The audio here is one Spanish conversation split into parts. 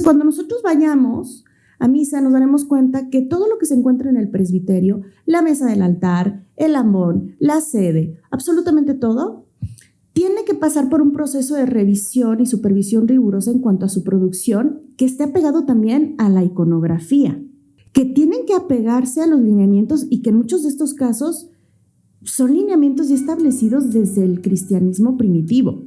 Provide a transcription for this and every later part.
cuando nosotros vayamos a misa nos daremos cuenta que todo lo que se encuentra en el presbiterio, la mesa del altar, el ambón, la sede, absolutamente todo, tiene que pasar por un proceso de revisión y supervisión rigurosa en cuanto a su producción, que esté apegado también a la iconografía, que tienen que apegarse a los lineamientos y que en muchos de estos casos son lineamientos ya establecidos desde el cristianismo primitivo.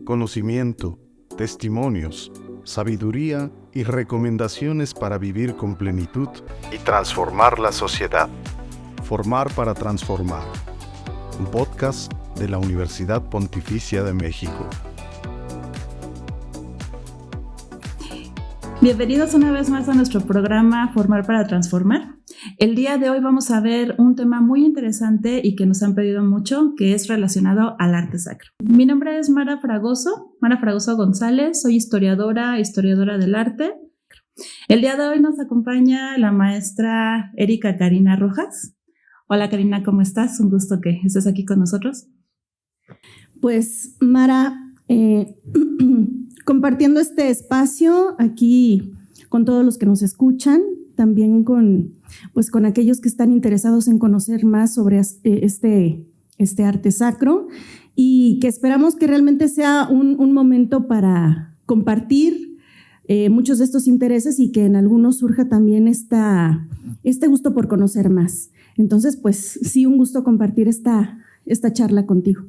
Conocimiento, testimonios, sabiduría y recomendaciones para vivir con plenitud y transformar la sociedad. Formar para transformar. Un podcast de la Universidad Pontificia de México. Bienvenidos una vez más a nuestro programa Formar para Transformar. El día de hoy vamos a ver un tema muy interesante y que nos han pedido mucho, que es relacionado al arte sacro. Mi nombre es Mara Fragoso González, soy historiadora del arte. El día de hoy nos acompaña la maestra Erika Karina Rojas. Hola Karina, ¿cómo estás? Un gusto que estés aquí con nosotros. Pues Mara, compartiendo este espacio aquí con todos los que nos escuchan, también con aquellos que están interesados en conocer más sobre este arte sacro y que esperamos que realmente sea un momento para compartir muchos de estos intereses y que en algunos surja también este gusto por conocer más. Entonces, pues sí, un gusto compartir esta charla contigo.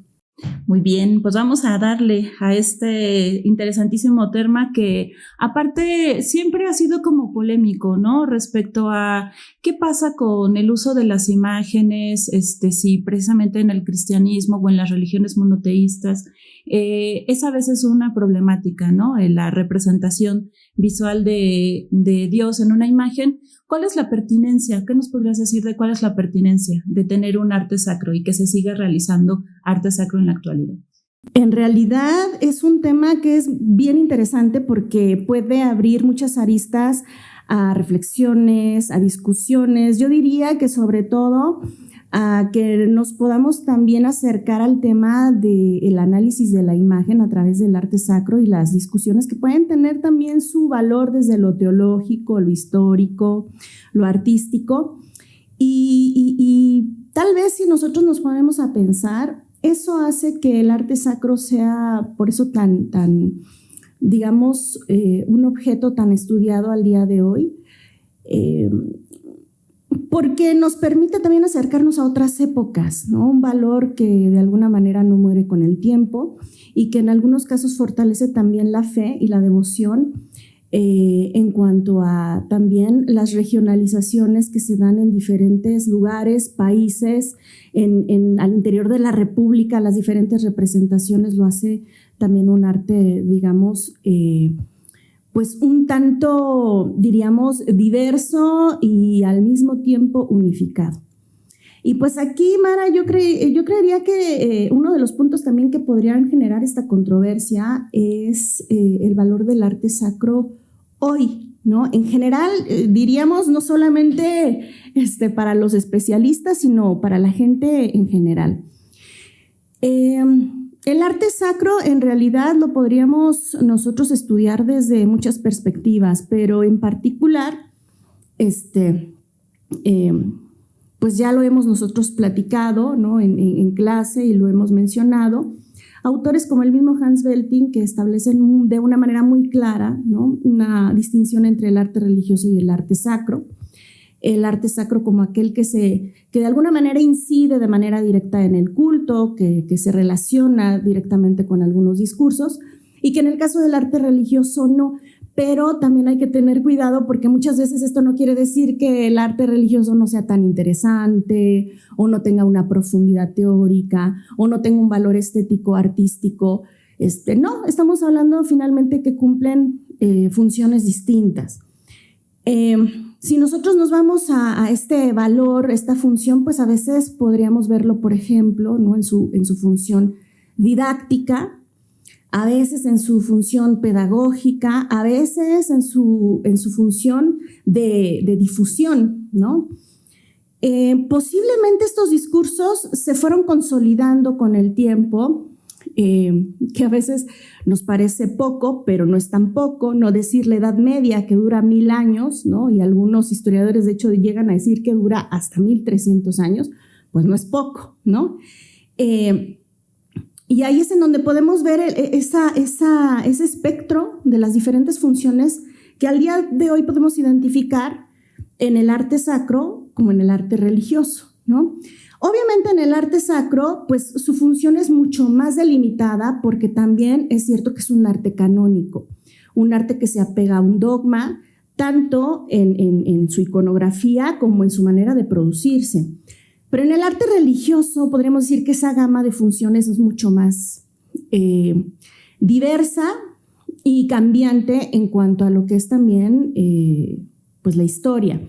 Muy bien, pues vamos a darle a este interesantísimo tema que aparte siempre ha sido como polémico, ¿no? Respecto a qué pasa con el uso de las imágenes, si precisamente en el cristianismo o en las religiones monoteístas es a veces una problemática, ¿no? La representación visual de Dios en una imagen. ¿Cuál es la pertinencia? ¿Qué nos podrías decir de cuál es la pertinencia de tener un arte sacro y que se siga realizando arte sacro en la actualidad? En realidad es un tema que es bien interesante porque puede abrir muchas aristas a reflexiones, a discusiones. Yo diría que sobre todo a que nos podamos también acercar al tema del análisis de la imagen a través del arte sacro y las discusiones que pueden tener también su valor desde lo teológico, lo histórico, lo artístico. Y tal vez si nosotros nos ponemos a pensar, eso hace que el arte sacro sea por eso tan digamos, un objeto tan estudiado al día de hoy. Porque nos permite también acercarnos a otras épocas, ¿no? Un valor que de alguna manera no muere con el tiempo y que en algunos casos fortalece también la fe y la devoción en cuanto a también las regionalizaciones que se dan en diferentes lugares, países, al interior de la República, las diferentes representaciones lo hace también un arte, digamos, pues un tanto, diríamos, diverso y al mismo tiempo unificado. Y pues aquí, Mara, yo creería que uno de los puntos también que podrían generar esta controversia es el valor del arte sacro hoy, ¿no? En general, diríamos, no solamente para los especialistas, sino para la gente en general. El arte sacro en realidad lo podríamos nosotros estudiar desde muchas perspectivas, pero en particular, pues ya lo hemos nosotros platicado, ¿no? en clase y lo hemos mencionado. Autores como el mismo Hans Belting que establecen de una manera muy clara, ¿no? Una distinción entre el arte religioso y el arte sacro. El arte sacro como aquel que de alguna manera incide de manera directa en el culto, que se relaciona directamente con algunos discursos, y que en el caso del arte religioso no, pero también hay que tener cuidado porque muchas veces esto no quiere decir que el arte religioso no sea tan interesante o no tenga una profundidad teórica o no tenga un valor estético, artístico. No, estamos hablando finalmente que cumplen funciones distintas. Si nosotros nos vamos a este valor, esta función, pues a veces podríamos verlo, por ejemplo, ¿no? en su función didáctica, a veces en su función pedagógica, a veces en su función de difusión, ¿no? Posiblemente estos discursos se fueron consolidando con el tiempo que a veces nos parece poco, pero no es tan poco, no decir la Edad Media que dura 1000 años, ¿no? Y algunos historiadores de hecho llegan a decir que dura hasta 1300 años, pues no es poco, ¿no? Y ahí es en donde podemos ver ese espectro de las diferentes funciones que al día de hoy podemos identificar en el arte sacro como en el arte religioso, ¿no? Obviamente en el arte sacro, pues su función es mucho más delimitada porque también es cierto que es un arte canónico, un arte que se apega a un dogma, tanto en su iconografía como en su manera de producirse. Pero en el arte religioso podríamos decir que esa gama de funciones es mucho más diversa y cambiante en cuanto a lo que es también pues la historia.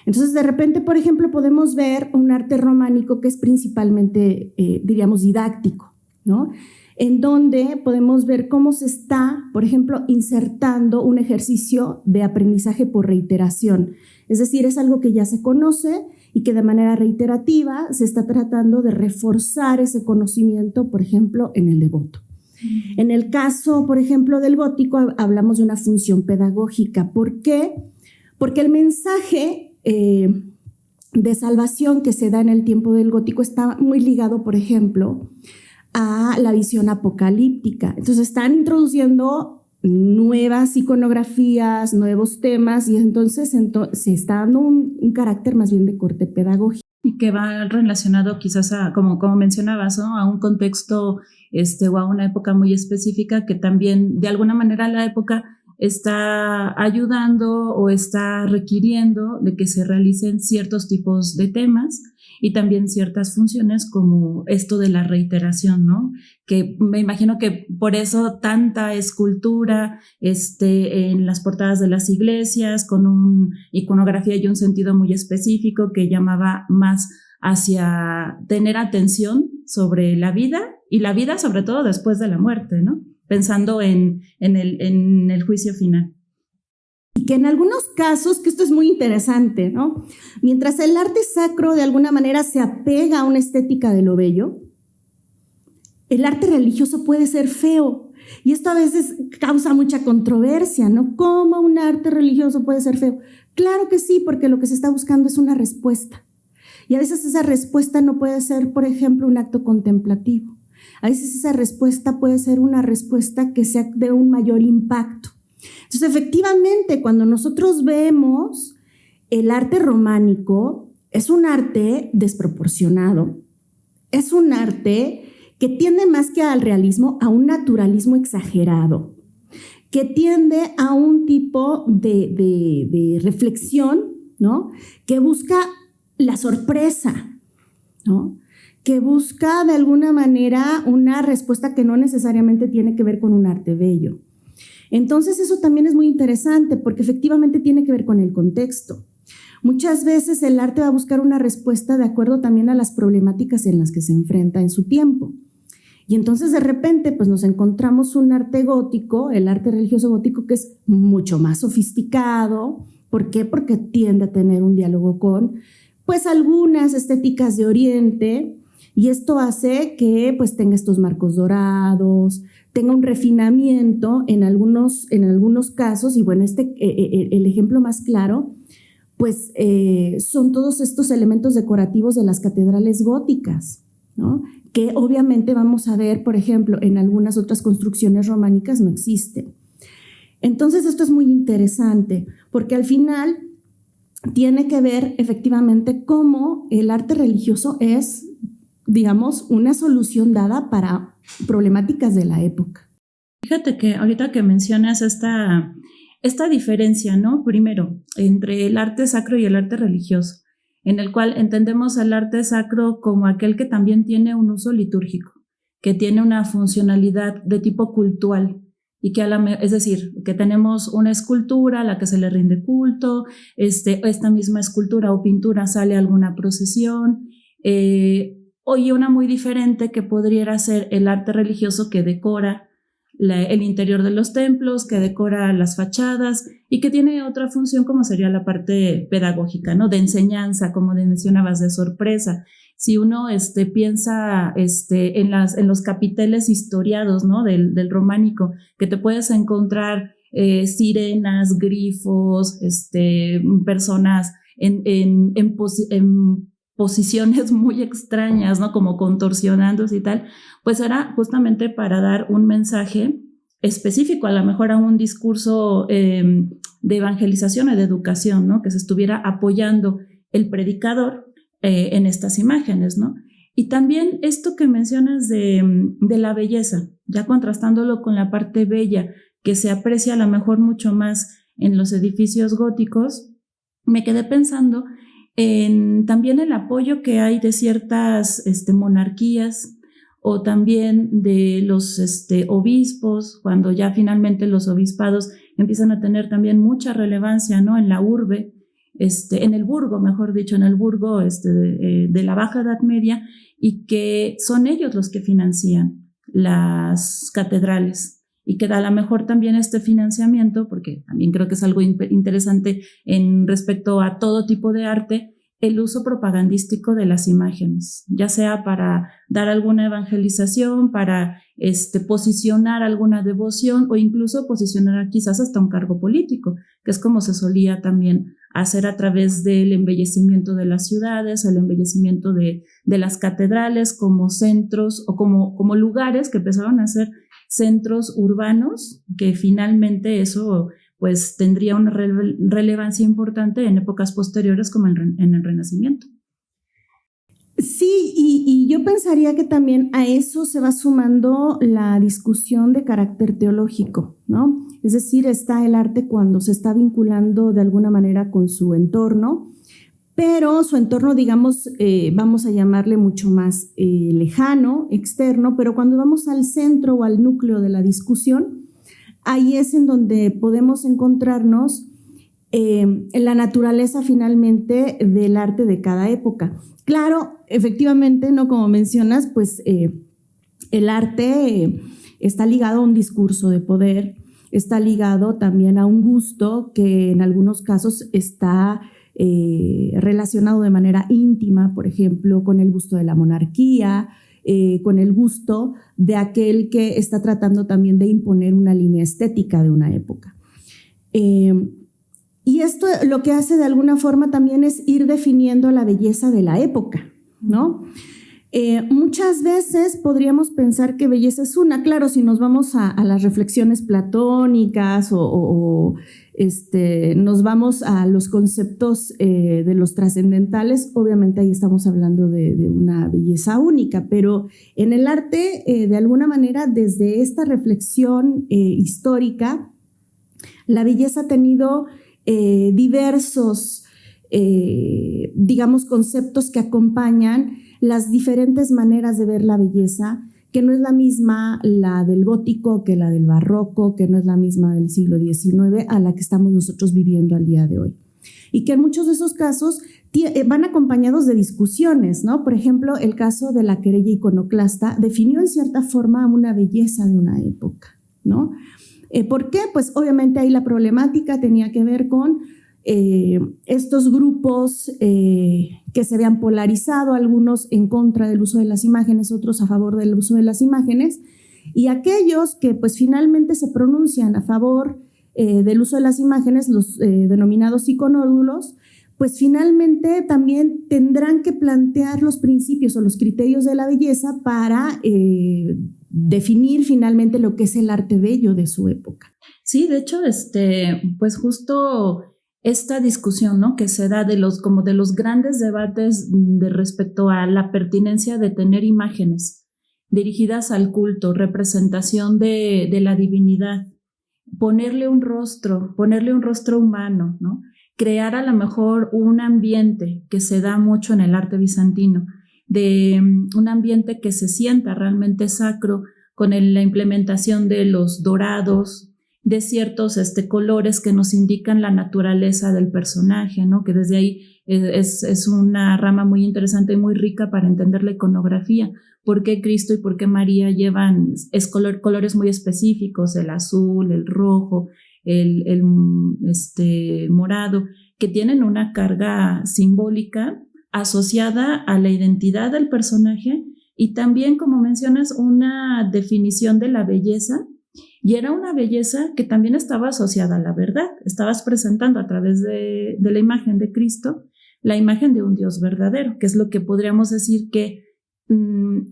Entonces, de repente, por ejemplo, podemos ver un arte románico que es principalmente, diríamos, didáctico, ¿no? En donde podemos ver cómo se está, por ejemplo, insertando un ejercicio de aprendizaje por reiteración. Es decir, es algo que ya se conoce y que de manera reiterativa se está tratando de reforzar ese conocimiento, por ejemplo, en el devoto. En el caso, por ejemplo, del gótico, hablamos de una función pedagógica. ¿Por qué? Porque el mensaje de salvación que se da en el tiempo del gótico está muy ligado, por ejemplo, a la visión apocalíptica. Entonces están introduciendo nuevas iconografías, nuevos temas, y entonces se está dando un carácter más bien de corte pedagógico. Y que va relacionado quizás a, como mencionabas, ¿no? A un contexto o a una época muy específica que también de alguna manera la época está ayudando o está requiriendo de que se realicen ciertos tipos de temas y también ciertas funciones como esto de la reiteración, ¿no? Que me imagino que por eso tanta escultura en las portadas de las iglesias con una iconografía y un sentido muy específico que llamaba más hacia tener atención sobre la vida y la vida sobre todo después de la muerte, ¿no? Pensando en el juicio final. Y que en algunos casos, que esto es muy interesante, ¿no? Mientras el arte sacro de alguna manera se apega a una estética de lo bello, el arte religioso puede ser feo. Y esto a veces causa mucha controversia, ¿no? ¿Cómo un arte religioso puede ser feo? Claro que sí, porque lo que se está buscando es una respuesta. Y a veces esa respuesta no puede ser, por ejemplo, un acto contemplativo. A veces esa respuesta puede ser una respuesta que sea de un mayor impacto. Entonces, efectivamente, cuando nosotros vemos el arte románico, es un arte desproporcionado, es un arte que tiende más que al realismo, a un naturalismo exagerado, que tiende a un tipo de reflexión, ¿no? Que busca la sorpresa, ¿no? Que busca de alguna manera una respuesta que no necesariamente tiene que ver con un arte bello. Entonces eso también es muy interesante porque efectivamente tiene que ver con el contexto. Muchas veces el arte va a buscar una respuesta de acuerdo también a las problemáticas en las que se enfrenta en su tiempo. Y entonces de repente pues nos encontramos un arte gótico, el arte religioso gótico, que es mucho más sofisticado. ¿Por qué? Porque tiende a tener un diálogo con pues algunas estéticas de Oriente. Y esto hace que pues tenga estos marcos dorados, tenga un refinamiento en algunos casos. Y bueno, el ejemplo más claro pues son todos estos elementos decorativos de las catedrales góticas, ¿no? Que obviamente vamos a ver, por ejemplo, en algunas otras construcciones románicas no existen. Entonces esto es muy interesante porque al final tiene que ver efectivamente cómo el arte religioso es, digamos, una solución dada para problemáticas de la época. Fíjate que ahorita que mencionas esta diferencia, ¿no? Primero, entre el arte sacro y el arte religioso, en el cual entendemos el arte sacro como aquel que también tiene un uso litúrgico, que tiene una funcionalidad de tipo cultual, y que es decir, que tenemos una escultura a la que se le rinde culto, esta misma escultura o pintura sale a alguna procesión, y una muy diferente que podría ser el arte religioso que decora el interior de los templos, que decora las fachadas y que tiene otra función como sería la parte pedagógica, ¿no? De enseñanza, como mencionabas, de sorpresa, Si uno piensa en los capiteles historiados, ¿no? del románico, que te puedes encontrar sirenas, grifos, personas en posiciones muy extrañas, ¿no? Como contorsionándose y tal, pues era justamente para dar un mensaje específico, a lo mejor a un discurso de evangelización o de educación, ¿no? Que se estuviera apoyando el predicador en estas imágenes, ¿no? Y también esto que mencionas de la belleza, ya contrastándolo con la parte bella, que se aprecia a lo mejor mucho más en los edificios góticos, me quedé pensando en también el apoyo que hay de ciertas monarquías o también de los obispos, cuando ya finalmente los obispados empiezan a tener también mucha relevancia, ¿no? En la urbe, en el burgo, mejor dicho, en el burgo de la Baja Edad Media, y que son ellos los que financian las catedrales. Y que da a lo mejor también este financiamiento, porque también creo que es algo interesante en respecto a todo tipo de arte, el uso propagandístico de las imágenes, ya sea para dar alguna evangelización, para posicionar alguna devoción o incluso posicionar quizás hasta un cargo político, que es como se solía también hacer a través del embellecimiento de las ciudades, el embellecimiento de las catedrales como centros o como lugares que empezaron a ser centros urbanos, que finalmente eso pues tendría una relevancia importante en épocas posteriores como en el Renacimiento. Sí, y yo pensaría que también a eso se va sumando la discusión de carácter teológico, ¿no? Es decir, está el arte cuando se está vinculando de alguna manera con su entorno, pero su entorno, digamos, vamos a llamarle mucho más lejano, externo, pero cuando vamos al centro o al núcleo de la discusión, ahí es en donde podemos encontrarnos en la naturaleza finalmente del arte de cada época. Claro, efectivamente, ¿no? Como mencionas, pues el arte está ligado a un discurso de poder, está ligado también a un gusto que en algunos casos está relacionado de manera íntima, por ejemplo, con el gusto de la monarquía, con el gusto de aquel que está tratando también de imponer una línea estética de una época. Y esto lo que hace de alguna forma también es ir definiendo la belleza de la época, ¿no? Muchas veces podríamos pensar que belleza es una, claro, si nos vamos a las reflexiones platónicas o nos vamos a los conceptos de los trascendentales, obviamente ahí estamos hablando de una belleza única, pero en el arte, de alguna manera, desde esta reflexión histórica, la belleza ha tenido diversos, digamos, conceptos que acompañan las diferentes maneras de ver la belleza, que no es la misma la del gótico que la del barroco, que no es la misma del siglo XIX a la que estamos nosotros viviendo al día de hoy. Y que en muchos de esos casos van acompañados de discusiones, ¿no? Por ejemplo, el caso de la querella iconoclasta definió en cierta forma una belleza de una época, ¿no? ¿Por qué? Pues obviamente ahí la problemática tenía que ver con estos grupos que se habían polarizado, algunos en contra del uso de las imágenes, otros a favor del uso de las imágenes, y aquellos que pues finalmente se pronuncian a favor del uso de las imágenes, los denominados iconódulos, pues finalmente también tendrán que plantear los principios o los criterios de la belleza para definir finalmente lo que es el arte bello de su época. Sí, de hecho, pues justo esta discusión, ¿no? Que se da de los grandes debates respecto a la pertinencia de tener imágenes dirigidas al culto, representación de la divinidad, ponerle un rostro humano, ¿no? Crear a lo mejor un ambiente que se da mucho en el arte bizantino, de un ambiente que se sienta realmente sacro con la implementación de los dorados, de ciertos colores que nos indican la naturaleza del personaje, ¿no? Que desde ahí es una rama muy interesante y muy rica para entender la iconografía. ¿Por qué Cristo y por qué María llevan colores muy específicos, el azul, el rojo, el morado, que tienen una carga simbólica asociada a la identidad del personaje y también, como mencionas, una definición de la belleza. Y era una belleza que también estaba asociada a la verdad. Estabas presentando a través de la imagen de Cristo la imagen de un Dios verdadero, que es lo que podríamos decir que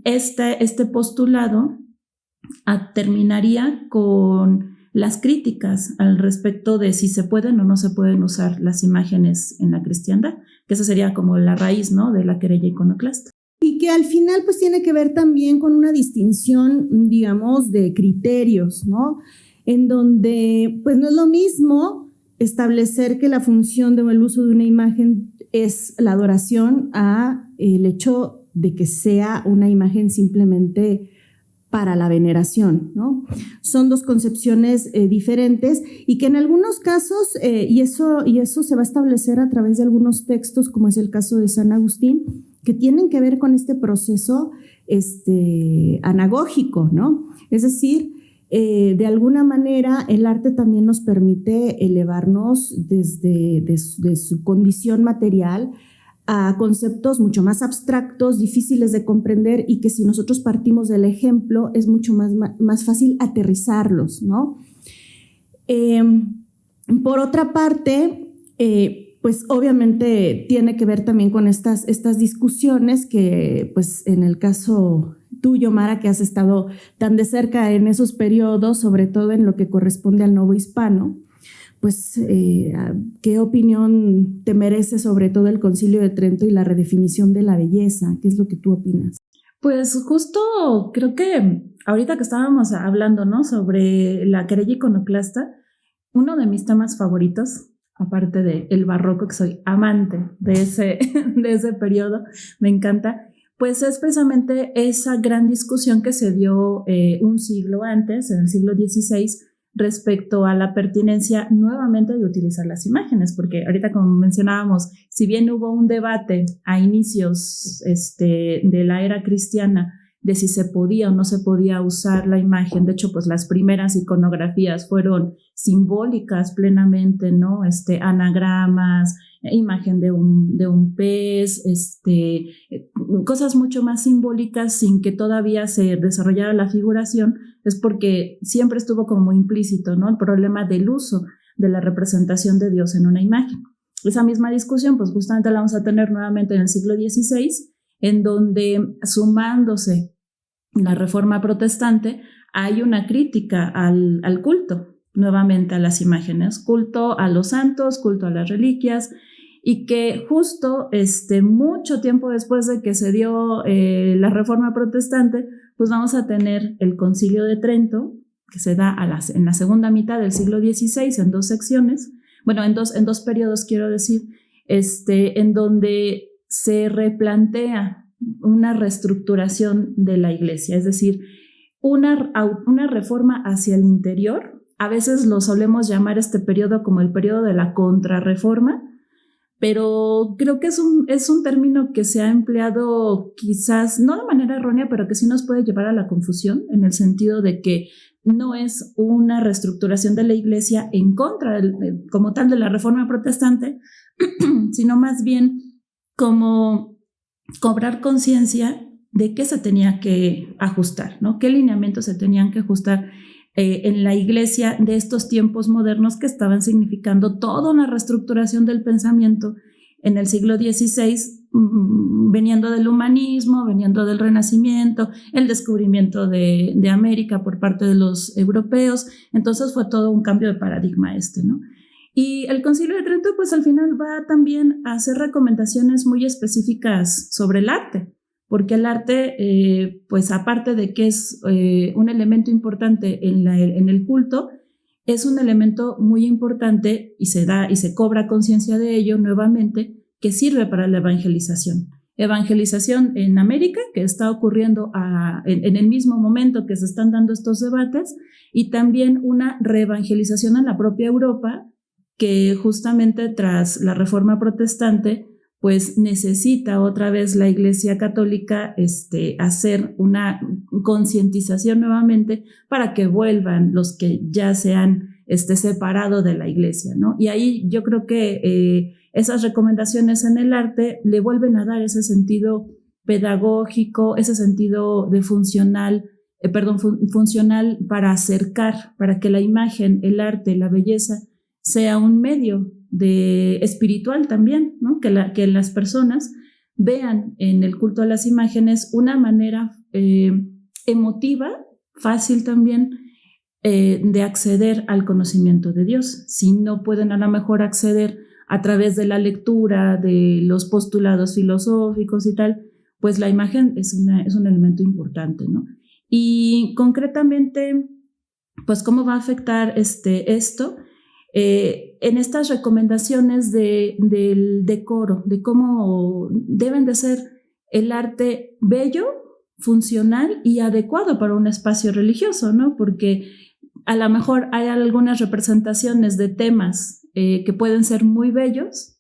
este postulado terminaría con las críticas al respecto de si se pueden o no se pueden usar las imágenes en la cristiandad, que esa sería como la raíz, ¿no?, de la querella iconoclasta. Y que al final pues tiene que ver también con una distinción, digamos, de criterios, ¿no? En donde pues no es lo mismo establecer que la función del uso de una imagen es la adoración a el hecho de que sea una imagen simplemente para la veneración, ¿no? Son dos concepciones diferentes y que en algunos casos, y eso se va a establecer a través de algunos textos, como es el caso de San Agustín, que tienen que ver con este proceso anagógico, ¿no? Es decir, de alguna manera el arte también nos permite elevarnos desde de su condición material a conceptos mucho más abstractos, difíciles de comprender y que si nosotros partimos del ejemplo es mucho más fácil aterrizarlos, ¿no? Por otra parte, pues obviamente tiene que ver también con estas discusiones que pues en el caso tuyo, Mara, que has estado tan de cerca en esos periodos, sobre todo en lo que corresponde al novohispano, pues ¿qué opinión te merece sobre todo el Concilio de Trento y la redefinición de la belleza? ¿Qué es lo que tú opinas? Pues justo creo que ahorita que estábamos hablando, ¿no?, sobre la querella iconoclasta, uno de mis temas favoritos, aparte del barroco, que soy amante de ese periodo, me encanta, pues es precisamente esa gran discusión que se dio un siglo antes, en el siglo XVI, respecto a la pertinencia nuevamente de utilizar las imágenes, porque ahorita, como mencionábamos, si bien hubo un debate a inicios de la era cristiana de si se podía o no se podía usar la imagen, de hecho, pues las primeras iconografías fueron simbólicas plenamente, ¿no? Anagramas, imagen de un pez, cosas mucho más simbólicas sin que todavía se desarrollara la figuración, es porque siempre estuvo como implícito, ¿no?, el problema del uso de la representación de Dios en una imagen. Esa misma discusión, pues justamente la vamos a tener nuevamente en el siglo XVI, en donde sumándose la Reforma Protestante, hay una crítica al culto, nuevamente a las imágenes, culto a los santos, culto a las reliquias, y que justo mucho tiempo después de que se dio la Reforma Protestante, pues vamos a tener el Concilio de Trento, que se da en la segunda mitad del siglo XVI, en dos secciones, bueno, en dos periodos quiero decir, en donde se replantea una reestructuración de la iglesia, es decir, una reforma hacia el interior. A veces lo solemos llamar este periodo como el periodo de la contrarreforma, pero creo que es un término que se ha empleado quizás no de manera errónea, pero que sí nos puede llevar a la confusión, en el sentido de que no es una reestructuración de la iglesia en contra como tal de la Reforma Protestante, sino más bien como cobrar conciencia de qué se tenía que ajustar, ¿no? Qué lineamientos se tenían que ajustar en la iglesia de estos tiempos modernos que estaban significando toda una reestructuración del pensamiento en el siglo XVI, veniendo del humanismo, veniendo del Renacimiento, el descubrimiento de América por parte de los europeos. Entonces fue todo un cambio de paradigma ¿no? Y el Concilio de Trento, pues al final va también a hacer recomendaciones muy específicas sobre el arte, porque el arte, pues aparte de que es un elemento importante en el culto, es un elemento muy importante y se cobra conciencia de ello nuevamente, que sirve para la evangelización. Evangelización en América, que está ocurriendo en el mismo momento que se están dando estos debates, y también una reevangelización en la propia Europa, que justamente tras la Reforma Protestante, pues necesita otra vez la Iglesia Católica hacer una concientización nuevamente para que vuelvan los que ya se han separado de la iglesia, ¿no? Y ahí yo creo que esas recomendaciones en el arte le vuelven a dar ese sentido pedagógico, ese sentido de funcional para acercar, para que la imagen, el arte, la belleza sea un medio espiritual también, ¿no? Que las personas vean en el culto a las imágenes una manera emotiva, fácil también, de acceder al conocimiento de Dios. Si no pueden a lo mejor acceder a través de la lectura, de los postulados filosóficos y tal, pues la imagen es un elemento importante, ¿no? Y concretamente, pues cómo va a afectar esto en estas recomendaciones del decoro, de cómo deben de ser el arte bello, funcional y adecuado para un espacio religioso, ¿no? Porque a lo mejor hay algunas representaciones de temas que pueden ser muy bellos,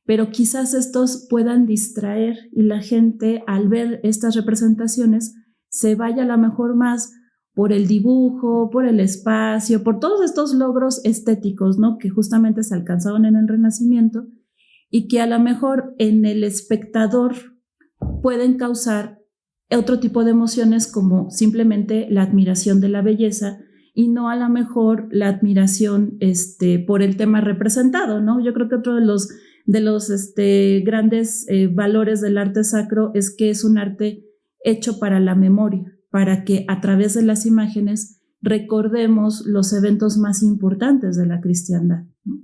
pero quizás estos puedan distraer y la gente al ver estas representaciones se vaya a lo mejor más por el dibujo, por el espacio, por todos estos logros estéticos, ¿no? Que justamente se alcanzaron en el Renacimiento y que a lo mejor en el espectador pueden causar otro tipo de emociones como simplemente la admiración de la belleza y no a lo mejor la admiración por el tema representado, ¿no? Yo creo que otro de los grandes valores del arte sacro es que es un arte hecho para la memoria, para que a través de las imágenes recordemos los eventos más importantes de la cristiandad, ¿no?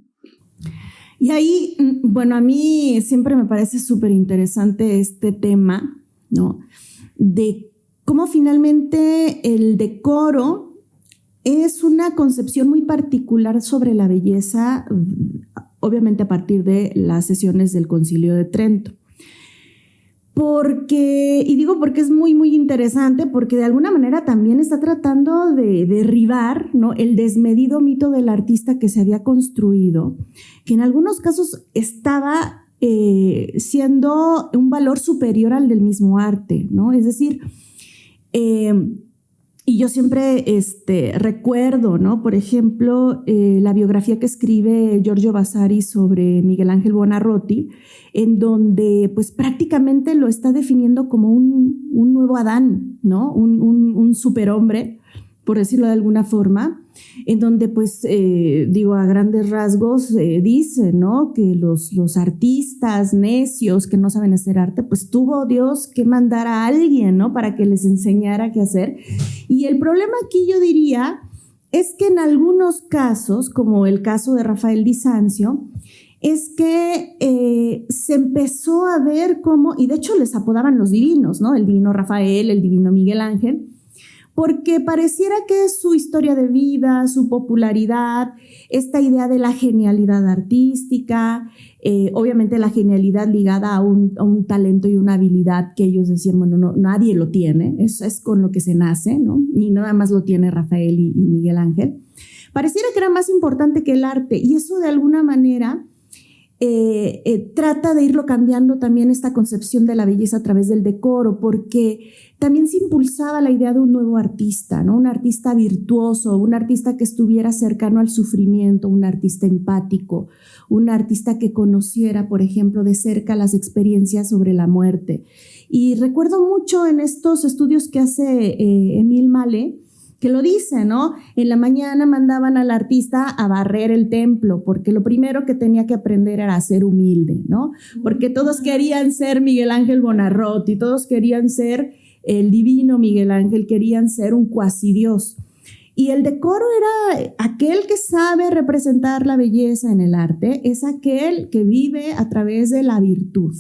Y ahí, bueno, a mí siempre me parece súper interesante este tema, ¿no? De cómo finalmente el decoro es una concepción muy particular sobre la belleza, obviamente a partir de las sesiones del Concilio de Trento. Porque es muy, muy interesante, porque de alguna manera también está tratando de derribar, ¿no?, el desmedido mito del artista que se había construido, que en algunos casos estaba siendo un valor superior al del mismo arte, ¿no? Es decir, y yo siempre recuerdo, ¿no?, por ejemplo, la biografía que escribe Giorgio Vasari sobre Miguel Ángel Buonarroti, en donde pues prácticamente lo está definiendo como un nuevo Adán, ¿no?, un superhombre, por decirlo de alguna forma, en donde pues a grandes rasgos dice, ¿no?, que los artistas necios que no saben hacer arte, pues tuvo Dios que mandar a alguien, ¿no?, para que les enseñara qué hacer. Y el problema aquí, yo diría, es que en algunos casos, como el caso de Rafael Di Sanzio, es que se empezó a ver cómo, y de hecho les apodaban los divinos, ¿no?, el divino Rafael, el divino Miguel Ángel, porque pareciera que su historia de vida, su popularidad, esta idea de la genialidad artística, obviamente la genialidad ligada a un talento y una habilidad que ellos decían, bueno, no, nadie lo tiene, eso es con lo que se nace, ¿no?, y nada más lo tiene Rafael y Miguel Ángel. Pareciera que era más importante que el arte, y eso de alguna manera trata de irlo cambiando también esta concepción de la belleza a través del decoro, porque también se impulsaba la idea de un nuevo artista, ¿no?, un artista virtuoso, un artista que estuviera cercano al sufrimiento, un artista empático, un artista que conociera, por ejemplo, de cerca las experiencias sobre la muerte. Y recuerdo mucho en estos estudios que hace Émile Mallet, que lo dice, ¿no? En la mañana mandaban al artista a barrer el templo, porque lo primero que tenía que aprender era a ser humilde, ¿no? Porque todos querían ser Miguel Ángel Buonarroti, todos querían ser el divino Miguel Ángel, querían ser un cuasidios. Y el decoro era aquel que sabe representar la belleza en el arte, es aquel que vive a través de la virtud.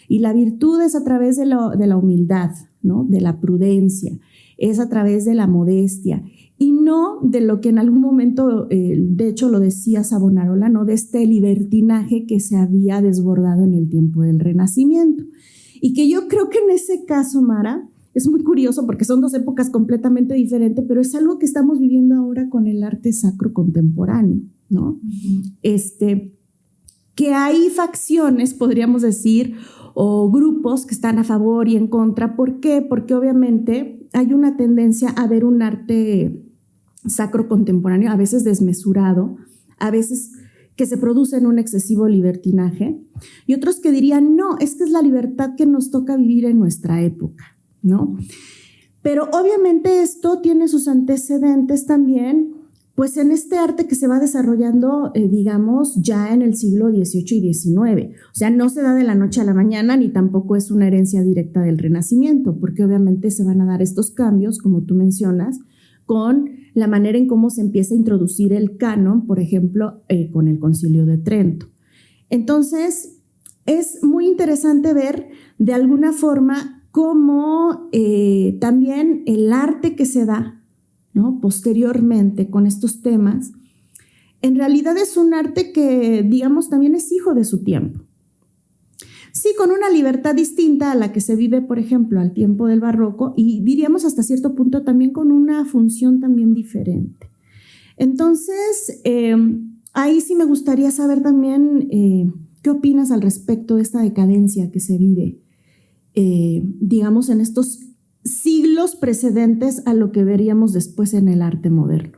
Y la virtud es a través de la humildad, ¿no?, de la prudencia, es a través de la modestia y no de lo que en algún momento, de hecho lo decía Savonarola, ¿no?, de este libertinaje que se había desbordado en el tiempo del Renacimiento. Y que yo creo que en ese caso, Mara, es muy curioso porque son dos épocas completamente diferentes, pero es algo que estamos viviendo ahora con el arte sacro contemporáneo, ¿no? Que hay facciones, podríamos decir, o grupos que están a favor y en contra. ¿Por qué? Porque obviamente hay una tendencia a ver un arte sacro contemporáneo, a veces desmesurado, a veces que se produce en un excesivo libertinaje, y otros que dirían, no, es que es la libertad que nos toca vivir en nuestra época, ¿no? Pero obviamente esto tiene sus antecedentes también, pues en este arte que se va desarrollando, digamos, ya en el siglo XVIII y XIX. O sea, no se da de la noche a la mañana, ni tampoco es una herencia directa del Renacimiento, porque obviamente se van a dar estos cambios, como tú mencionas, con la manera en cómo se empieza a introducir el canon, por ejemplo, con el Concilio de Trento. Entonces, es muy interesante ver de alguna forma cómo también el arte que se da, ¿no?, posteriormente con estos temas, en realidad es un arte que, digamos, también es hijo de su tiempo. Sí, con una libertad distinta a la que se vive, por ejemplo, al tiempo del barroco, y diríamos hasta cierto punto también con una función también diferente. Entonces, ahí sí me gustaría saber también qué opinas al respecto de esta decadencia que se vive, digamos, en estos siglos precedentes a lo que veríamos después en el arte moderno.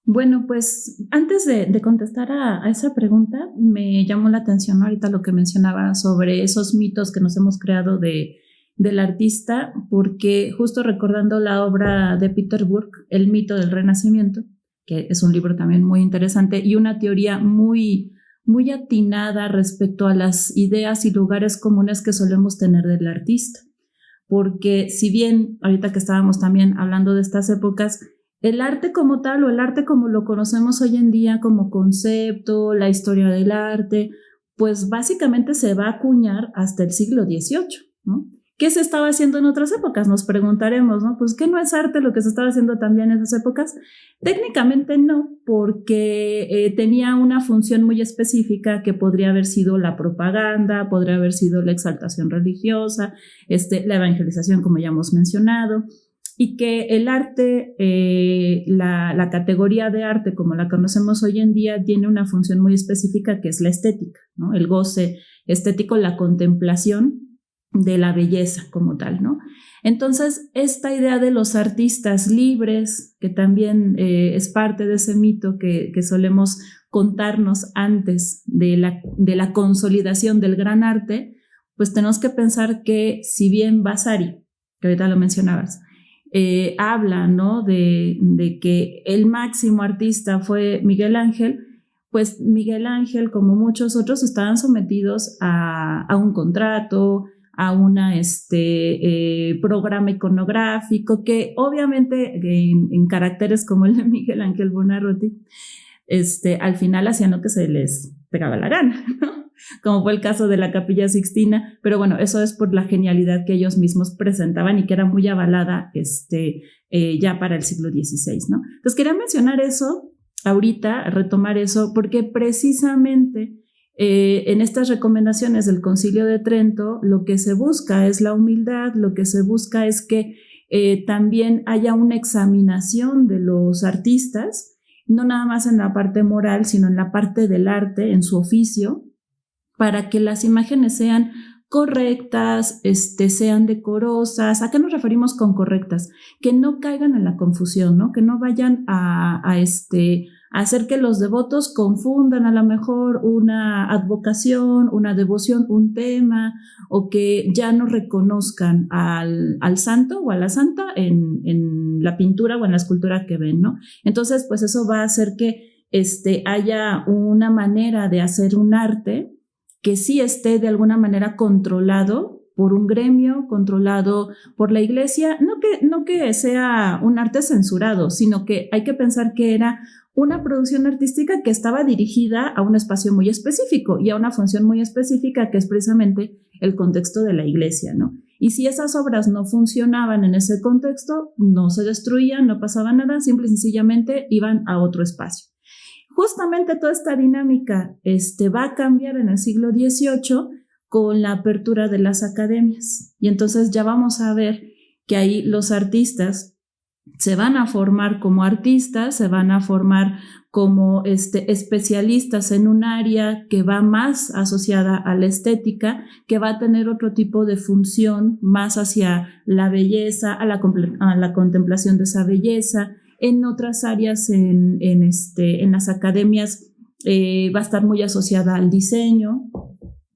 Bueno, pues antes de contestar a esa pregunta, me llamó la atención ahorita lo que mencionaba sobre esos mitos que nos hemos creado del artista, porque justo recordando la obra de Peter Burke, El mito del Renacimiento, que es un libro también muy interesante y una teoría muy, muy atinada respecto a las ideas y lugares comunes que solemos tener del artista. Porque si bien ahorita que estábamos también hablando de estas épocas, el arte como tal o el arte como lo conocemos hoy en día como concepto, la historia del arte, pues básicamente se va a acuñar hasta el siglo XVIII, ¿no? ¿Qué se estaba haciendo en otras épocas? Nos preguntaremos, ¿no? Pues ¿qué no es arte lo que se estaba haciendo también en esas épocas? Técnicamente no, porque tenía una función muy específica que podría haber sido la propaganda, podría haber sido la exaltación religiosa, la evangelización, como ya hemos mencionado, y que el arte, la categoría de arte como la conocemos hoy en día, tiene una función muy específica que es la estética, ¿no? El goce estético, la contemplación de la belleza como tal, ¿no? Entonces, esta idea de los artistas libres, que también es parte de ese mito que solemos contarnos antes de la consolidación del gran arte, pues tenemos que pensar que si bien Vasari, que ahorita lo mencionabas, habla, ¿no?, de que el máximo artista fue Miguel Ángel, pues Miguel Ángel, como muchos otros, estaban sometidos a un contrato, a una programa iconográfico que obviamente en caracteres como el de Miguel Ángel Buonarroti, al final hacían lo que se les pegaba la gana, ¿no? Como fue el caso de la Capilla Sixtina, pero bueno, eso es por la genialidad que ellos mismos presentaban y que era muy avalada ya para el siglo XVI, ¿no? Entonces quería mencionar eso ahorita, retomar eso, porque precisamente en estas recomendaciones del Concilio de Trento lo que se busca es la humildad, lo que se busca es que también haya una examinación de los artistas, no nada más en la parte moral, sino en la parte del arte, en su oficio, para que las imágenes sean correctas, sean decorosas. ¿A qué nos referimos con correctas? Que no caigan en la confusión, ¿no? Que no vayan a hacer que los devotos confundan a lo mejor una advocación, una devoción, un tema, o que ya no reconozcan al santo o a la santa en la pintura o en la escultura que ven, ¿no? Entonces, pues eso va a hacer que haya una manera de hacer un arte que sí esté de alguna manera controlado por un gremio, controlado por la iglesia, no que sea un arte censurado, sino que hay que pensar que era una producción artística que estaba dirigida a un espacio muy específico y a una función muy específica que es precisamente el contexto de la iglesia, ¿no? Y si esas obras no funcionaban en ese contexto, no se destruían, no pasaba nada, simple y sencillamente iban a otro espacio. Justamente toda esta dinámica va a cambiar en el siglo XVIII con la apertura de las academias. Y entonces ya vamos a ver que ahí los artistas se van a formar como artistas, se van a formar como especialistas en un área que va más asociada a la estética, que va a tener otro tipo de función más hacia la belleza, a la contemplación de esa belleza, En otras áreas, en las academias, va a estar muy asociada al diseño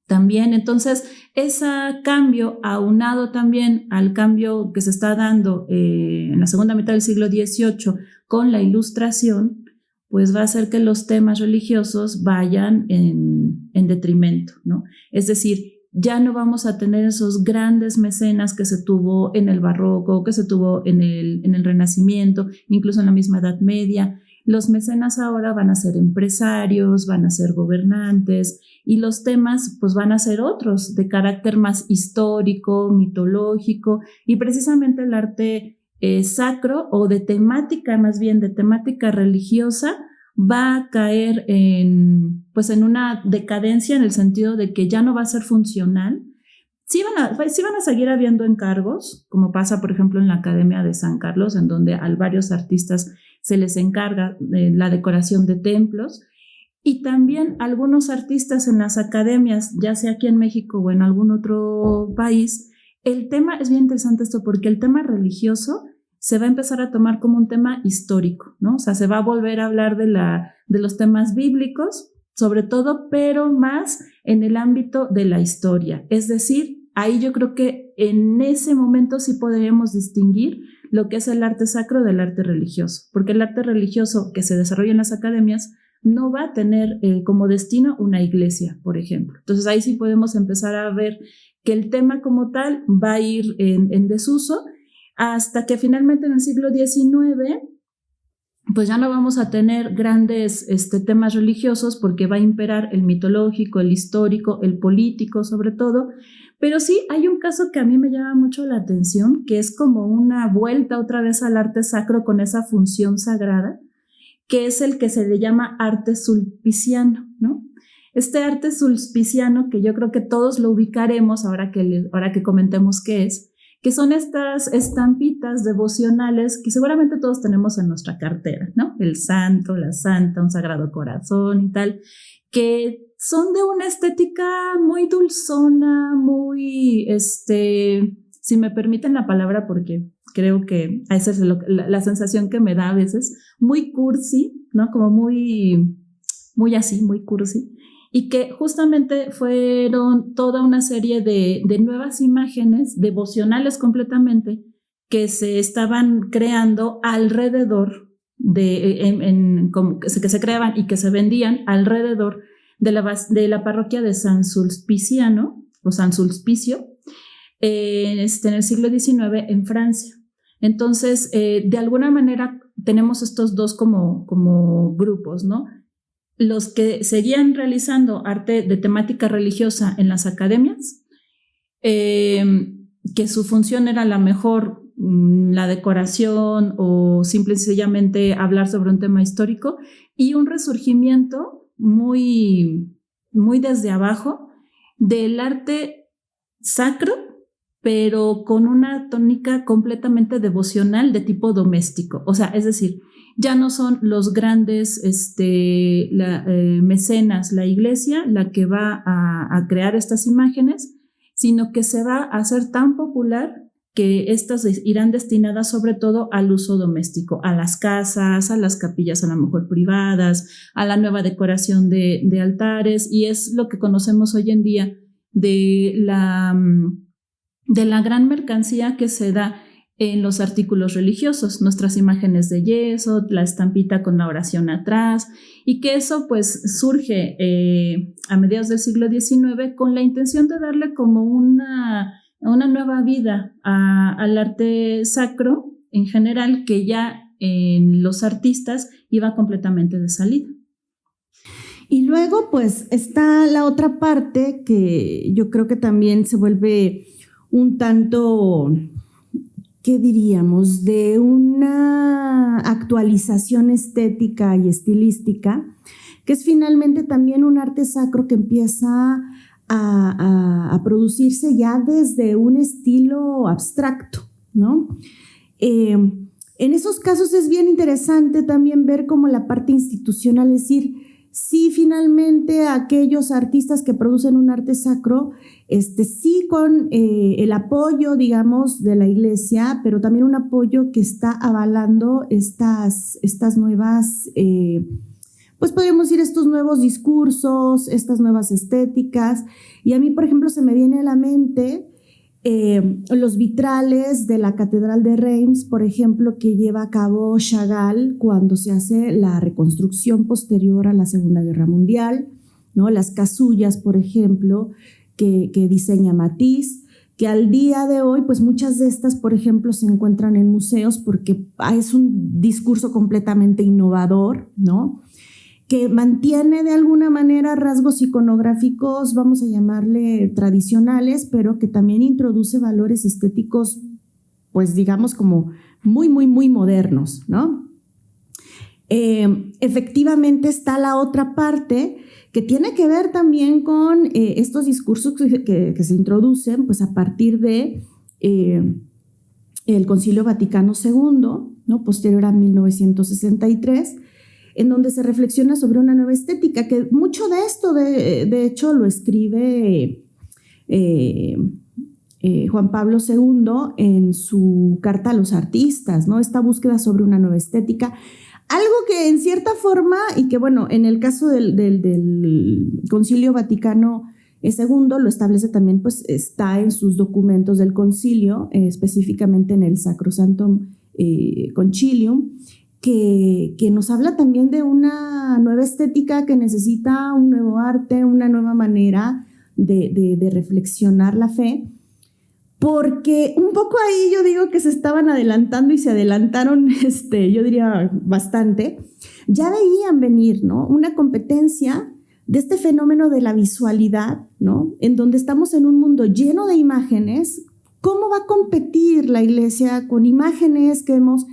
también. Entonces, ese cambio, aunado también al cambio que se está dando en la segunda mitad del siglo XVIII con la Ilustración, pues va a hacer que los temas religiosos vayan en detrimento, ¿no? Es decir, ya no vamos a tener esos grandes mecenas que se tuvo en el Barroco, que se tuvo en el Renacimiento, incluso en la misma Edad Media. Los mecenas ahora van a ser empresarios, van a ser gobernantes, y los temas pues van a ser otros, de carácter más histórico, mitológico, y precisamente el arte sacro, o de temática, más bien de temática religiosa, va a caer en una decadencia, en el sentido de que ya no va a ser funcional. Sí van a seguir habiendo encargos, como pasa, por ejemplo, en la Academia de San Carlos, en donde a varios artistas se les encarga la decoración de templos, y también algunos artistas en las academias, ya sea aquí en México o en algún otro país. El tema, es bien interesante esto, porque el tema religioso se va a empezar a tomar como un tema histórico, ¿no? O sea, se va a volver a hablar de los temas bíblicos, sobre todo, pero más en el ámbito de la historia. Es decir, ahí yo creo que en ese momento sí podríamos distinguir lo que es el arte sacro del arte religioso, porque el arte religioso que se desarrolla en las academias no va a tener como destino una iglesia, por ejemplo. Entonces ahí sí podemos empezar a ver que el tema como tal va a ir en desuso, hasta que finalmente en el siglo XIX pues ya no vamos a tener grandes temas religiosos, porque va a imperar el mitológico, el histórico, el político sobre todo. Pero sí hay un caso que a mí me llama mucho la atención, que es como una vuelta otra vez al arte sacro con esa función sagrada, que es el que se le llama arte sulpiciano, ¿no? Este arte sulpiciano, que yo creo que todos lo ubicaremos ahora que comentemos qué es, que son estas estampitas devocionales que seguramente todos tenemos en nuestra cartera, ¿no? El santo, la santa, un sagrado corazón y tal, que son de una estética muy dulzona, muy, si me permiten la palabra, porque creo que esa es la sensación que me da a veces, muy cursi, ¿no? Como muy así, muy cursi. Y que justamente fueron toda una serie de nuevas imágenes devocionales completamente, que se estaban creando alrededor que se creaban y que se vendían alrededor de la parroquia de San Sulpiciano, o San Sulpicio, en el siglo XIX en Francia. Entonces, de alguna manera tenemos estos dos como grupos, ¿no? Los que seguían realizando arte de temática religiosa en las academias, que su función era la mejor, la decoración o simple y sencillamente hablar sobre un tema histórico, y un resurgimiento muy, muy desde abajo del arte sacro, pero con una tónica completamente devocional de tipo doméstico. O sea, es decir, ya no son los grandes mecenas, la iglesia, la que va a crear estas imágenes, sino que se va a hacer tan popular que estas irán destinadas sobre todo al uso doméstico, a las casas, a las capillas a lo mejor privadas, a la nueva decoración de altares, y es lo que conocemos hoy en día de la gran mercancía que se da en los artículos religiosos, nuestras imágenes de yeso, la estampita con la oración atrás, y que eso pues surge a mediados del siglo XIX con la intención de darle como una nueva vida al arte sacro en general, que ya en los artistas iba completamente de salida. Y luego pues está la otra parte que yo creo que también se vuelve un tanto, ¿qué diríamos?, de una actualización estética y estilística, que es finalmente también un arte sacro que empieza a producirse ya desde un estilo abstracto, ¿no? En esos casos es bien interesante también ver cómo la parte institucional, es decir, sí finalmente aquellos artistas que producen un arte sacro, sí con el apoyo, digamos, de la Iglesia, pero también un apoyo que está avalando estas nuevas, pues podríamos decir estos nuevos discursos, estas nuevas estéticas. Y a mí, por ejemplo, se me viene a la mente los vitrales de la Catedral de Reims, por ejemplo, que lleva a cabo Chagall cuando se hace la reconstrucción posterior a la Segunda Guerra Mundial, ¿no? Las casullas, por ejemplo, que diseña Matisse, que al día de hoy, pues muchas de estas, por ejemplo, se encuentran en museos porque es un discurso completamente innovador, ¿no? Que mantiene de alguna manera rasgos iconográficos, vamos a llamarle tradicionales, pero que también introduce valores estéticos, pues digamos como muy, muy, muy modernos, ¿no? Efectivamente está la otra parte que tiene que ver también con estos discursos que se introducen pues a partir de el Concilio Vaticano II, ¿no? Posterior a 1963, en donde se reflexiona sobre una nueva estética, que mucho de esto, de hecho, lo escribe Juan Pablo II en su carta a los artistas, ¿no? Esta búsqueda sobre una nueva estética, algo que en cierta forma, y que bueno, en el caso del Concilio Vaticano II lo establece también, pues está en sus documentos del concilio, específicamente en el Sacrosanctum Concilium, que nos habla también de una nueva estética que necesita un nuevo arte, una nueva manera de reflexionar la fe, porque un poco ahí yo digo que se estaban adelantando y se adelantaron, yo diría bastante, ya veían venir, ¿no? Una competencia de este fenómeno de la visualidad, ¿no? En donde estamos en un mundo lleno de imágenes. ¿Cómo va a competir la Iglesia con imágenes que vemos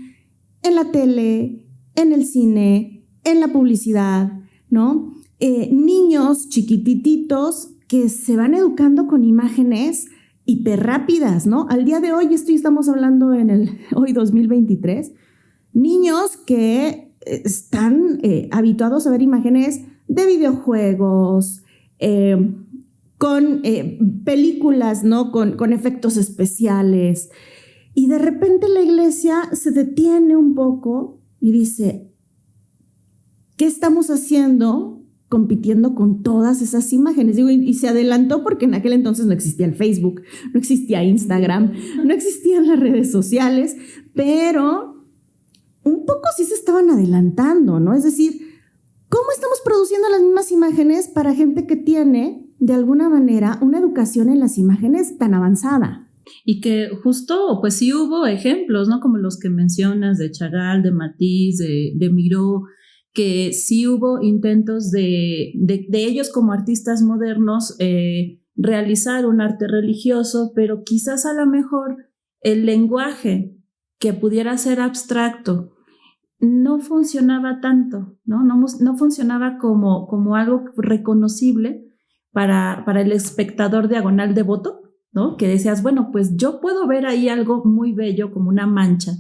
en la tele, en el cine, en la publicidad, ¿no? Niños chiquitititos que se van educando con imágenes hiperrápidas, ¿no? Al día de hoy, estamos hablando hoy 2023, niños que están habituados a ver imágenes de videojuegos, con películas, ¿no? Con efectos especiales. Y de repente la Iglesia se detiene un poco y dice, ¿qué estamos haciendo compitiendo con todas esas imágenes? Digo, y se adelantó porque en aquel entonces no existía el Facebook, no existía Instagram, no existían las redes sociales, pero un poco sí se estaban adelantando, ¿no? Es decir, ¿cómo estamos produciendo las mismas imágenes para gente que tiene, de alguna manera, una educación en las imágenes tan avanzada? Y que justo, pues sí hubo ejemplos, ¿no? Como los que mencionas de Chagall, de Matisse, de Miró, que sí hubo intentos de ellos como artistas modernos realizar un arte religioso, pero quizás a lo mejor el lenguaje que pudiera ser abstracto no funcionaba tanto, ¿no? No funcionaba como algo reconocible para el espectador diagonal devoto, ¿no? Que decías, bueno, pues yo puedo ver ahí algo muy bello como una mancha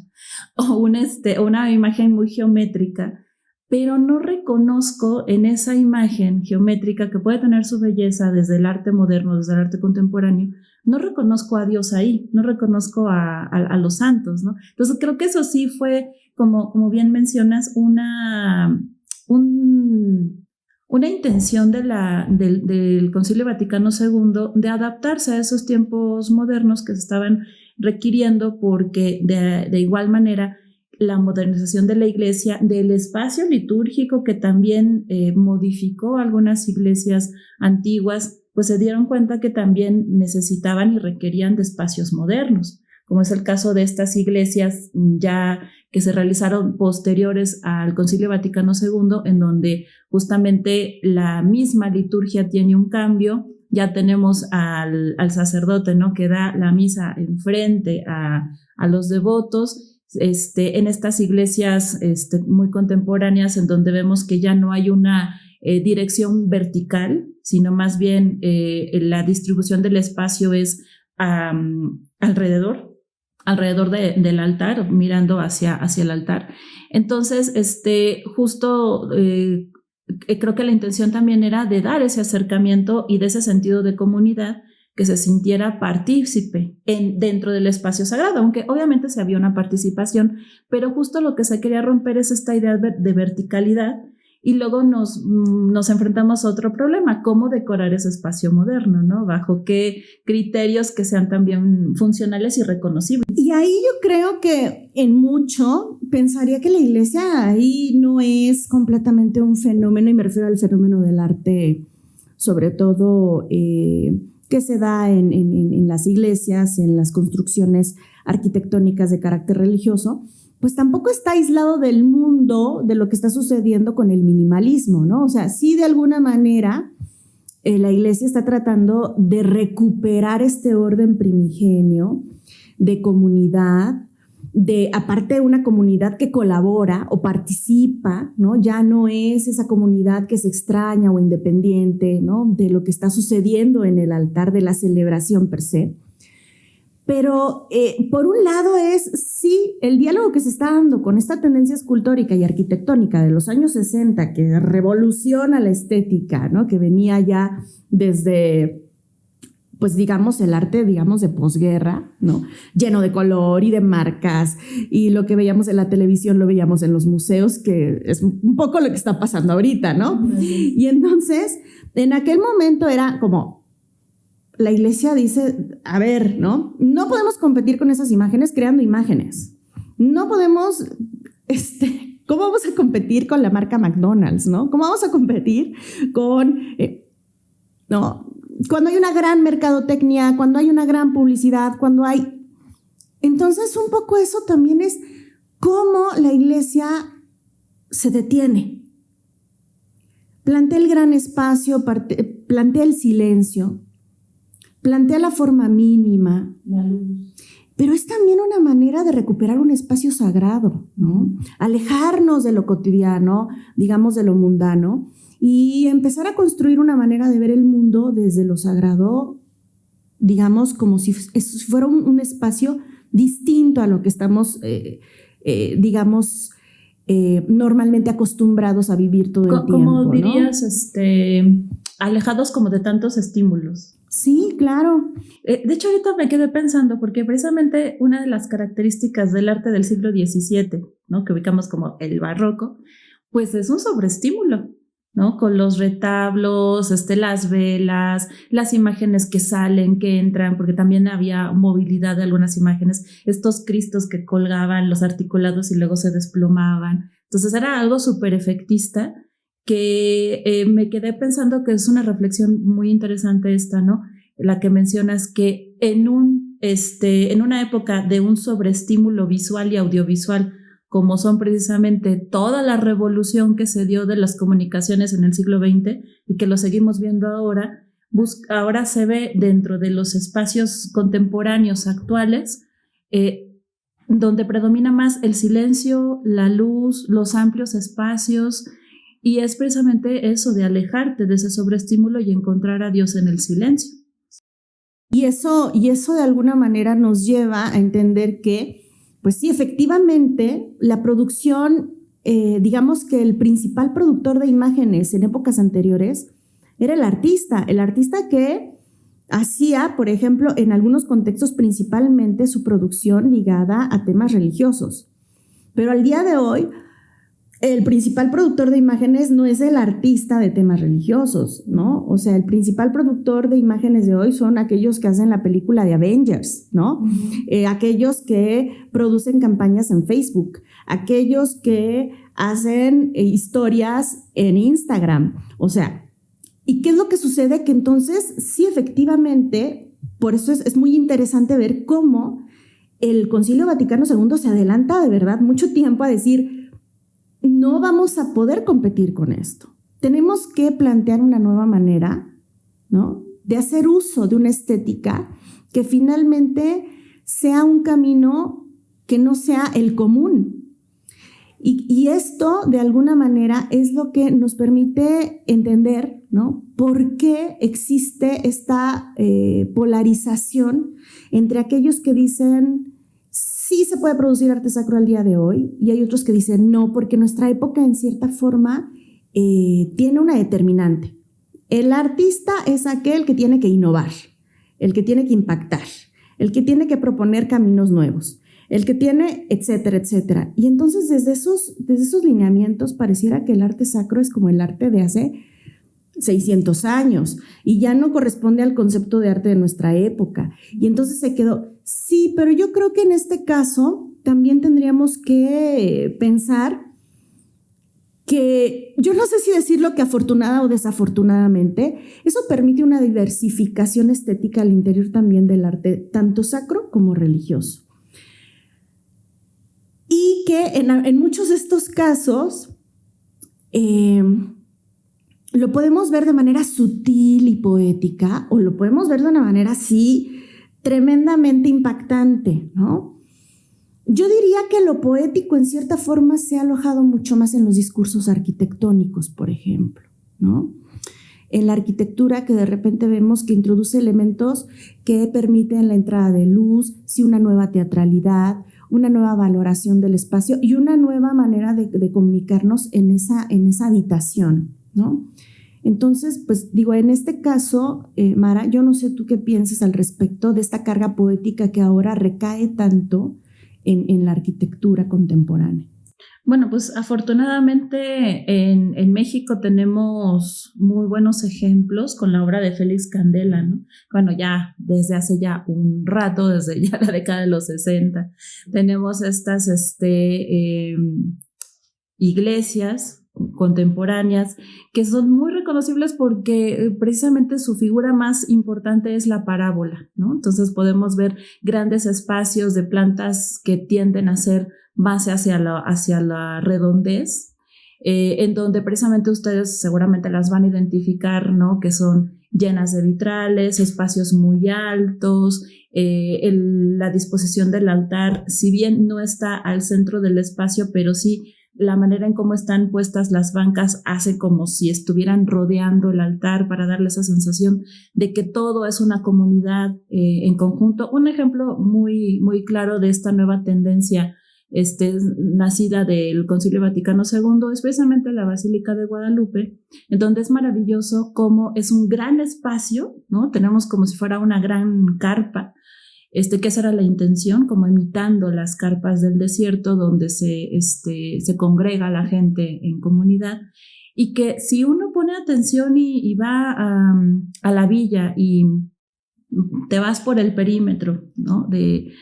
o una imagen muy geométrica, pero no reconozco en esa imagen geométrica que puede tener su belleza desde el arte moderno, desde el arte contemporáneo, no reconozco a Dios ahí, no reconozco a los santos, ¿no? Entonces creo que eso sí fue, como bien mencionas, una intención del Concilio Vaticano II de adaptarse a esos tiempos modernos que se estaban requiriendo, porque de igual manera la modernización de la Iglesia, del espacio litúrgico que también modificó algunas iglesias antiguas, pues se dieron cuenta que también necesitaban y requerían de espacios modernos, como es el caso de estas iglesias ya que se realizaron posteriores al Concilio Vaticano II, en donde justamente la misma liturgia tiene un cambio. Ya tenemos al sacerdote, ¿no? Que da la misa enfrente a los devotos, en estas iglesias muy contemporáneas, en donde vemos que ya no hay una dirección vertical, sino más bien la distribución del espacio es alrededor del altar, mirando hacia el altar. Entonces, justo creo que la intención también era de dar ese acercamiento y de ese sentido de comunidad, que se sintiera partícipe dentro del espacio sagrado, aunque obviamente se había una participación, pero justo lo que se quería romper es esta idea de verticalidad. Y luego nos enfrentamos a otro problema, cómo decorar ese espacio moderno, ¿no? Bajo qué criterios que sean también funcionales y reconocibles. Y ahí yo creo que en mucho pensaría que la iglesia ahí no es completamente un fenómeno, y me refiero al fenómeno del arte, sobre todo que se da en las iglesias, en las construcciones arquitectónicas de carácter religioso, pues tampoco está aislado del mundo, de lo que está sucediendo con el minimalismo, ¿no? O sea, sí, de alguna manera la iglesia está tratando de recuperar este orden primigenio de comunidad, aparte de una comunidad que colabora o participa, ¿no? Ya no es esa comunidad que se extraña o independiente, ¿no? De lo que está sucediendo en el altar de la celebración per se. Pero por un lado sí, el diálogo que se está dando con esta tendencia escultórica y arquitectónica de los años 60 que revoluciona la estética, ¿no? Que venía ya desde, pues digamos, el arte, digamos, de posguerra, ¿no? Lleno de color y de marcas, y lo que veíamos en la televisión lo veíamos en los museos, que es un poco lo que está pasando ahorita, ¿no? Y entonces, en aquel momento era como, la iglesia dice, a ver, ¿no? No podemos competir con esas imágenes creando imágenes. No podemos, ¿cómo vamos a competir con la marca McDonald's, ¿no? ¿Cómo vamos a competir con, no? Cuando hay una gran mercadotecnia, cuando hay una gran publicidad, cuando hay... Entonces, un poco eso también es cómo la iglesia se detiene. Plantea el gran espacio, plantea el silencio, plantea la forma mínima, la luz. Pero es también una manera de recuperar un espacio sagrado, ¿no? Alejarnos de lo cotidiano, digamos, de lo mundano, y empezar a construir una manera de ver el mundo desde lo sagrado, digamos, como si fuera un espacio distinto a lo que estamos, digamos, normalmente acostumbrados a vivir todo el tiempo, ¿Cómo ¿no? dirías, alejados como de tantos estímulos? Sí, claro. De hecho, ahorita me quedé pensando, porque precisamente una de las características del arte del siglo XVII, ¿no? Que ubicamos como el barroco, pues es un sobreestímulo, ¿no? Con los retablos, las velas, las imágenes que salen, que entran, porque también había movilidad de algunas imágenes, estos cristos que colgaban los articulados y luego se desplomaban. Entonces era algo súper efectista, que me quedé pensando que es una reflexión muy interesante esta, ¿no? La que mencionas, que en una época de un sobreestímulo visual y audiovisual, como son precisamente toda la revolución que se dio de las comunicaciones en el siglo XX y que lo seguimos viendo ahora, ahora se ve dentro de los espacios contemporáneos actuales, donde predomina más el silencio, la luz, los amplios espacios. Y es precisamente eso, de alejarte de ese sobreestímulo y encontrar a Dios en el silencio. Y eso de alguna manera nos lleva a entender que, pues sí, efectivamente, la producción, digamos que el principal productor de imágenes en épocas anteriores era el artista que hacía, por ejemplo, en algunos contextos principalmente su producción ligada a temas religiosos. Pero al día de hoy, el principal productor de imágenes no es el artista de temas religiosos, ¿no? O sea, el principal productor de imágenes de hoy son aquellos que hacen la película de Avengers, ¿no? Aquellos que producen campañas en Facebook, aquellos que hacen historias en Instagram. O sea, ¿y qué es lo que sucede? Que entonces, sí, efectivamente, por eso es muy interesante ver cómo el Concilio Vaticano II se adelanta de verdad mucho tiempo a decir, no vamos a poder competir con esto. Tenemos que plantear una nueva manera, ¿no?, de hacer uso de una estética que finalmente sea un camino que no sea el común. Y esto, de alguna manera, es lo que nos permite entender, ¿no?, por qué existe esta polarización entre aquellos que dicen sí se puede producir arte sacro al día de hoy, y hay otros que dicen no, porque nuestra época en cierta forma tiene una determinante. El artista es aquel que tiene que innovar, el que tiene que impactar, el que tiene que proponer caminos nuevos, el que tiene, etcétera, etcétera. Y entonces desde esos lineamientos pareciera que el arte sacro es como el arte de hace 600 años y ya no corresponde al concepto de arte de nuestra época. Y entonces se quedó, sí, pero yo creo que en este caso también tendríamos que pensar que, yo no sé si decirlo que afortunada o desafortunadamente, eso permite una diversificación estética al interior también del arte, tanto sacro como religioso. Y que en muchos de estos casos lo podemos ver de manera sutil y poética, o lo podemos ver de una manera así tremendamente impactante, ¿no? Yo diría que lo poético en cierta forma se ha alojado mucho más en los discursos arquitectónicos, por ejemplo, ¿no? En la arquitectura que de repente vemos que introduce elementos que permiten la entrada de luz, sí, una nueva teatralidad, una nueva valoración del espacio y una nueva manera de comunicarnos en esa habitación, ¿no? Entonces, pues digo, en este caso, Mara, yo no sé tú qué piensas al respecto de esta carga poética que ahora recae tanto en la arquitectura contemporánea. Bueno, pues afortunadamente en México tenemos muy buenos ejemplos con la obra de Félix Candela, ¿no? Bueno, ya desde hace ya un rato, desde ya la década de los 60, tenemos estas iglesias contemporáneas que son muy reconocibles porque precisamente su figura más importante es la parábola, ¿no? Entonces podemos ver grandes espacios de plantas que tienden a ser base hacia la redondez, en donde precisamente ustedes seguramente las van a identificar, ¿no? Que son llenas de vitrales, espacios muy altos, la disposición del altar, si bien no está al centro del espacio, pero sí la manera en cómo están puestas las bancas hace como si estuvieran rodeando el altar para darle esa sensación de que todo es una comunidad en conjunto. Un ejemplo muy, muy claro de esta nueva tendencia nacida del Concilio Vaticano II es precisamente la Basílica de Guadalupe, en donde es maravilloso cómo es un gran espacio, ¿no? Tenemos como si fuera una gran carpa, que esa era la intención, como imitando las carpas del desierto donde se congrega la gente en comunidad, y que si uno pone atención y va a la villa y te vas por el perímetro, ¿no? del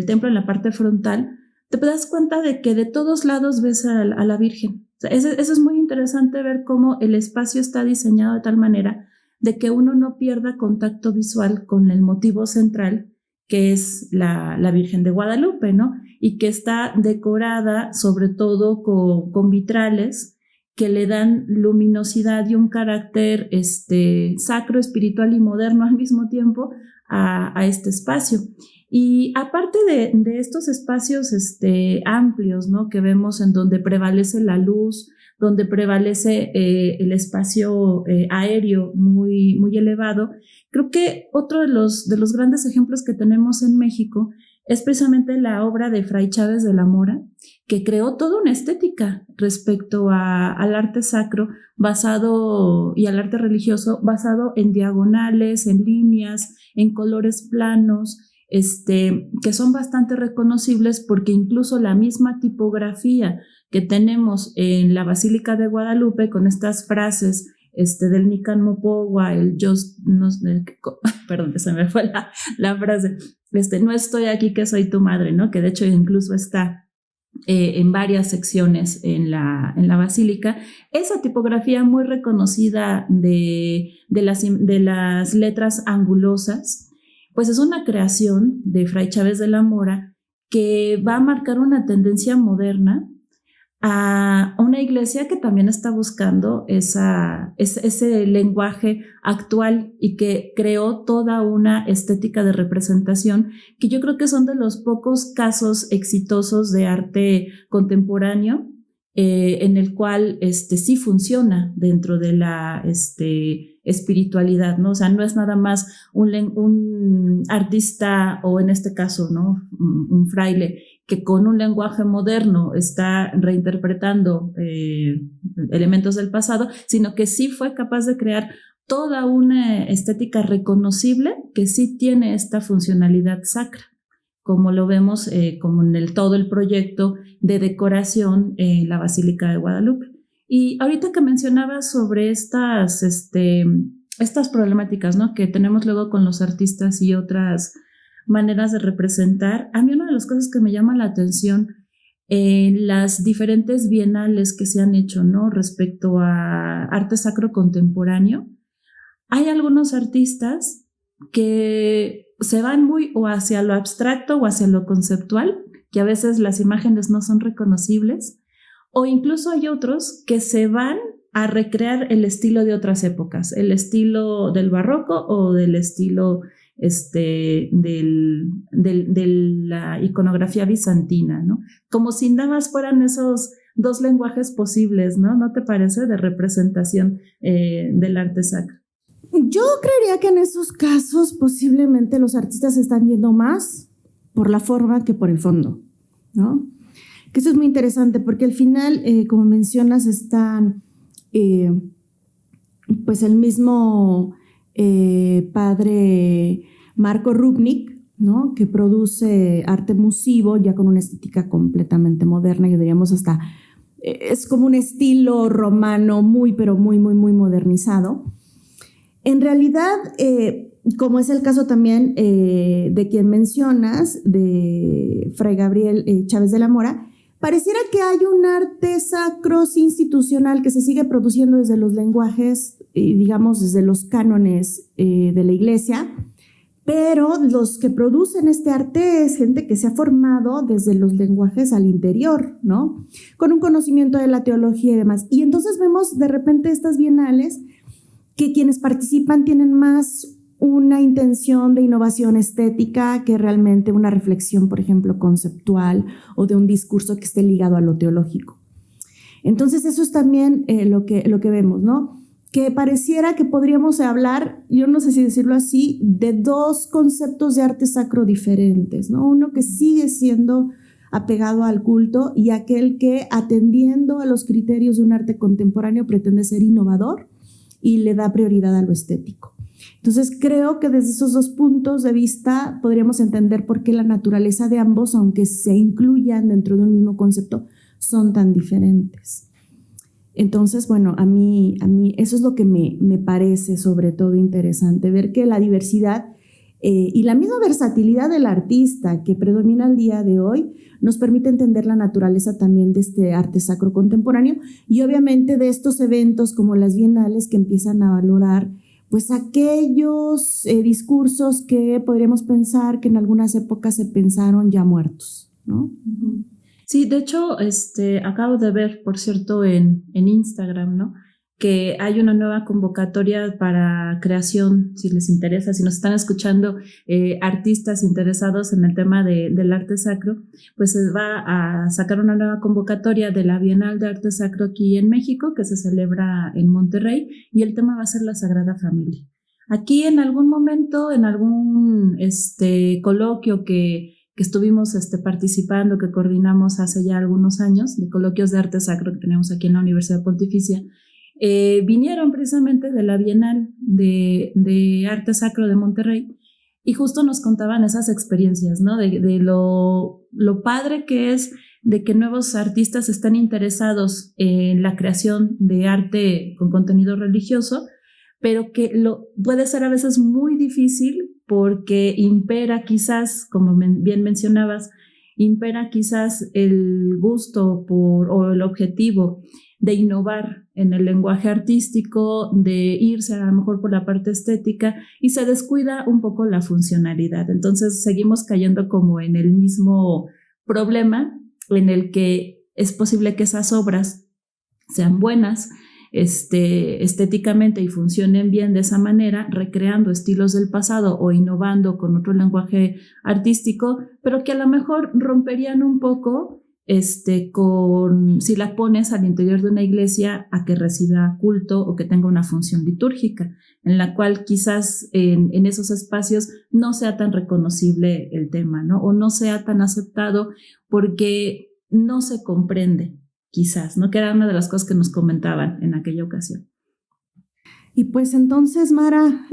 templo en la parte frontal, te das cuenta de que de todos lados ves a la Virgen. O sea, eso es muy interesante ver cómo el espacio está diseñado de tal manera de que uno no pierda contacto visual con el motivo central, que es la Virgen de Guadalupe, ¿no? Y que está decorada sobre todo con vitrales que le dan luminosidad y un carácter sacro, espiritual y moderno al mismo tiempo a este espacio. Y aparte de estos espacios amplios, ¿no? Que vemos en donde prevalece la luz, donde prevalece el espacio aéreo muy, muy elevado. Creo que otro de los grandes ejemplos que tenemos en México es precisamente la obra de Fray Chávez de la Mora, que creó toda una estética respecto al arte sacro y al arte religioso basado en diagonales, en líneas, en colores planos, que son bastante reconocibles porque incluso la misma tipografía que tenemos en la Basílica de Guadalupe con estas frases del Nican Mopowa, perdón, que se me fue la frase, no estoy aquí que soy tu madre, ¿no? Que de hecho incluso está en varias secciones en la Basílica. Esa tipografía muy reconocida de las letras angulosas, pues es una creación de Fray Chávez de la Mora que va a marcar una tendencia moderna a una iglesia que también está buscando ese lenguaje actual y que creó toda una estética de representación que yo creo que son de los pocos casos exitosos de arte contemporáneo en el cual sí funciona dentro de la espiritualidad, ¿no? O sea, no es nada más un artista o en este caso, ¿no? Un fraile que con un lenguaje moderno está reinterpretando elementos del pasado, sino que sí fue capaz de crear toda una estética reconocible que sí tiene esta funcionalidad sacra, como lo vemos como en todo el proyecto de decoración en la Basílica de Guadalupe. Y ahorita que mencionabas sobre estas problemáticas, ¿no?, que tenemos luego con los artistas y otras maneras de representar, a mí una de las cosas que me llama la atención en las diferentes bienales que se han hecho, ¿no?, respecto a arte sacro contemporáneo, hay algunos artistas que se van muy o hacia lo abstracto o hacia lo conceptual, que a veces las imágenes no son reconocibles, o incluso hay otros que se van a recrear el estilo de otras épocas, el estilo del barroco o del estilo de la iconografía bizantina, ¿no? Como si nada más fueran esos dos lenguajes posibles, ¿no? ¿No te parece? De representación del arte sacro. Yo creería que en esos casos posiblemente los artistas están yendo más por la forma que por el fondo, ¿no? Que eso es muy interesante porque al final, como mencionas, están pues el mismo padre Marco Rubnik, ¿no?, que produce arte musivo ya con una estética completamente moderna, yo diríamos hasta es como un estilo romano muy, pero muy, muy, muy modernizado. En realidad, como es el caso también de quien mencionas, de Fray Gabriel Chávez de la Mora, pareciera que hay un arte sacro institucional que se sigue produciendo desde los lenguajes, digamos, desde los cánones de la iglesia, pero los que producen este arte es gente que se ha formado desde los lenguajes al interior, ¿no?, con un conocimiento de la teología y demás. Y entonces vemos de repente estas bienales que quienes participan tienen más una intención de innovación estética que realmente una reflexión, por ejemplo, conceptual o de un discurso que esté ligado a lo teológico. Entonces eso es también lo que vemos, ¿no? Que pareciera que podríamos hablar, yo no sé si decirlo así, de dos conceptos de arte sacro diferentes, ¿no? Uno que sigue siendo apegado al culto y aquel que, atendiendo a los criterios de un arte contemporáneo, pretende ser innovador y le da prioridad a lo estético. Entonces creo que desde esos dos puntos de vista podríamos entender por qué la naturaleza de ambos, aunque se incluyan dentro de un mismo concepto, son tan diferentes. Entonces, bueno, a mí eso es lo que me parece sobre todo interesante, ver que la diversidad y la misma versatilidad del artista que predomina el día de hoy nos permite entender la naturaleza también de este arte sacro contemporáneo y obviamente de estos eventos como las bienales que empiezan a valorar pues aquellos discursos que podríamos pensar que en algunas épocas se pensaron ya muertos, ¿no? Sí, de hecho, acabo de ver, por cierto, en Instagram, ¿no?, que hay una nueva convocatoria para creación, si les interesa, si nos están escuchando artistas interesados en el tema del arte sacro, pues se va a sacar una nueva convocatoria de la Bienal de Arte Sacro aquí en México, que se celebra en Monterrey, y el tema va a ser la Sagrada Familia. Aquí en algún momento, en algún coloquio que estuvimos participando, que coordinamos hace ya algunos años, de coloquios de arte sacro que tenemos aquí en la Universidad Pontificia, vinieron precisamente de la Bienal de Arte Sacro de Monterrey y justo nos contaban esas experiencias, ¿no?, de lo padre que es de que nuevos artistas están interesados en la creación de arte con contenido religioso, pero que puede ser a veces muy difícil porque impera quizás, como bien mencionabas, impera quizás el gusto o el objetivo de innovar en el lenguaje artístico, de irse a lo mejor por la parte estética y se descuida un poco la funcionalidad. Entonces seguimos cayendo como en el mismo problema en el que es posible que esas obras sean buenas estéticamente y funcionen bien de esa manera, recreando estilos del pasado o innovando con otro lenguaje artístico, pero que a lo mejor romperían un poco si la pones al interior de una iglesia a que reciba culto o que tenga una función litúrgica, en la cual quizás en esos espacios no sea tan reconocible el tema, ¿no? O no sea tan aceptado porque no se comprende, quizás, ¿no? Que era una de las cosas que nos comentaban en aquella ocasión. Y pues entonces, Mara,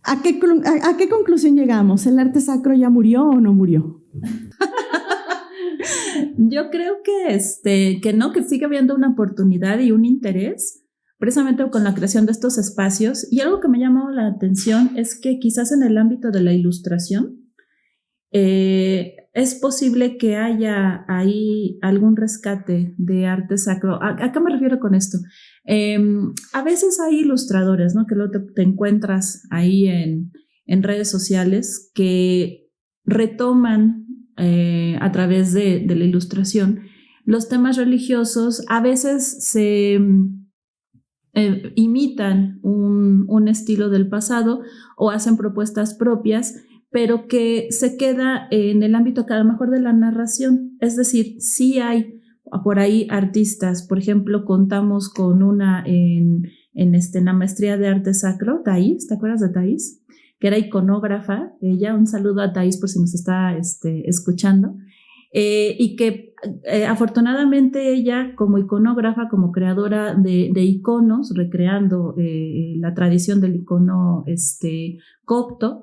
¿a qué conclusión llegamos? ¿El arte sacro ya murió o no murió? Yo creo que no, que sigue habiendo una oportunidad y un interés precisamente con la creación de estos espacios. Y algo que me llamó la atención es que quizás en el ámbito de la ilustración es posible que haya ahí algún rescate de arte sacro. ¿A qué me refiero con esto? A veces hay ilustradores, ¿no? Que luego te encuentras ahí en redes sociales que retoman a través de la ilustración los temas religiosos. A veces se imitan un estilo del pasado o hacen propuestas propias, pero que se queda en el ámbito que a lo mejor de la narración. Es decir, sí hay por ahí artistas, por ejemplo, contamos con una en la maestría de arte sacro, Thais, ¿te acuerdas de Thais? Que era iconógrafa, ella, un saludo a Thais por si nos está escuchando, y que afortunadamente ella como iconógrafa, como creadora de iconos, recreando la tradición del icono copto,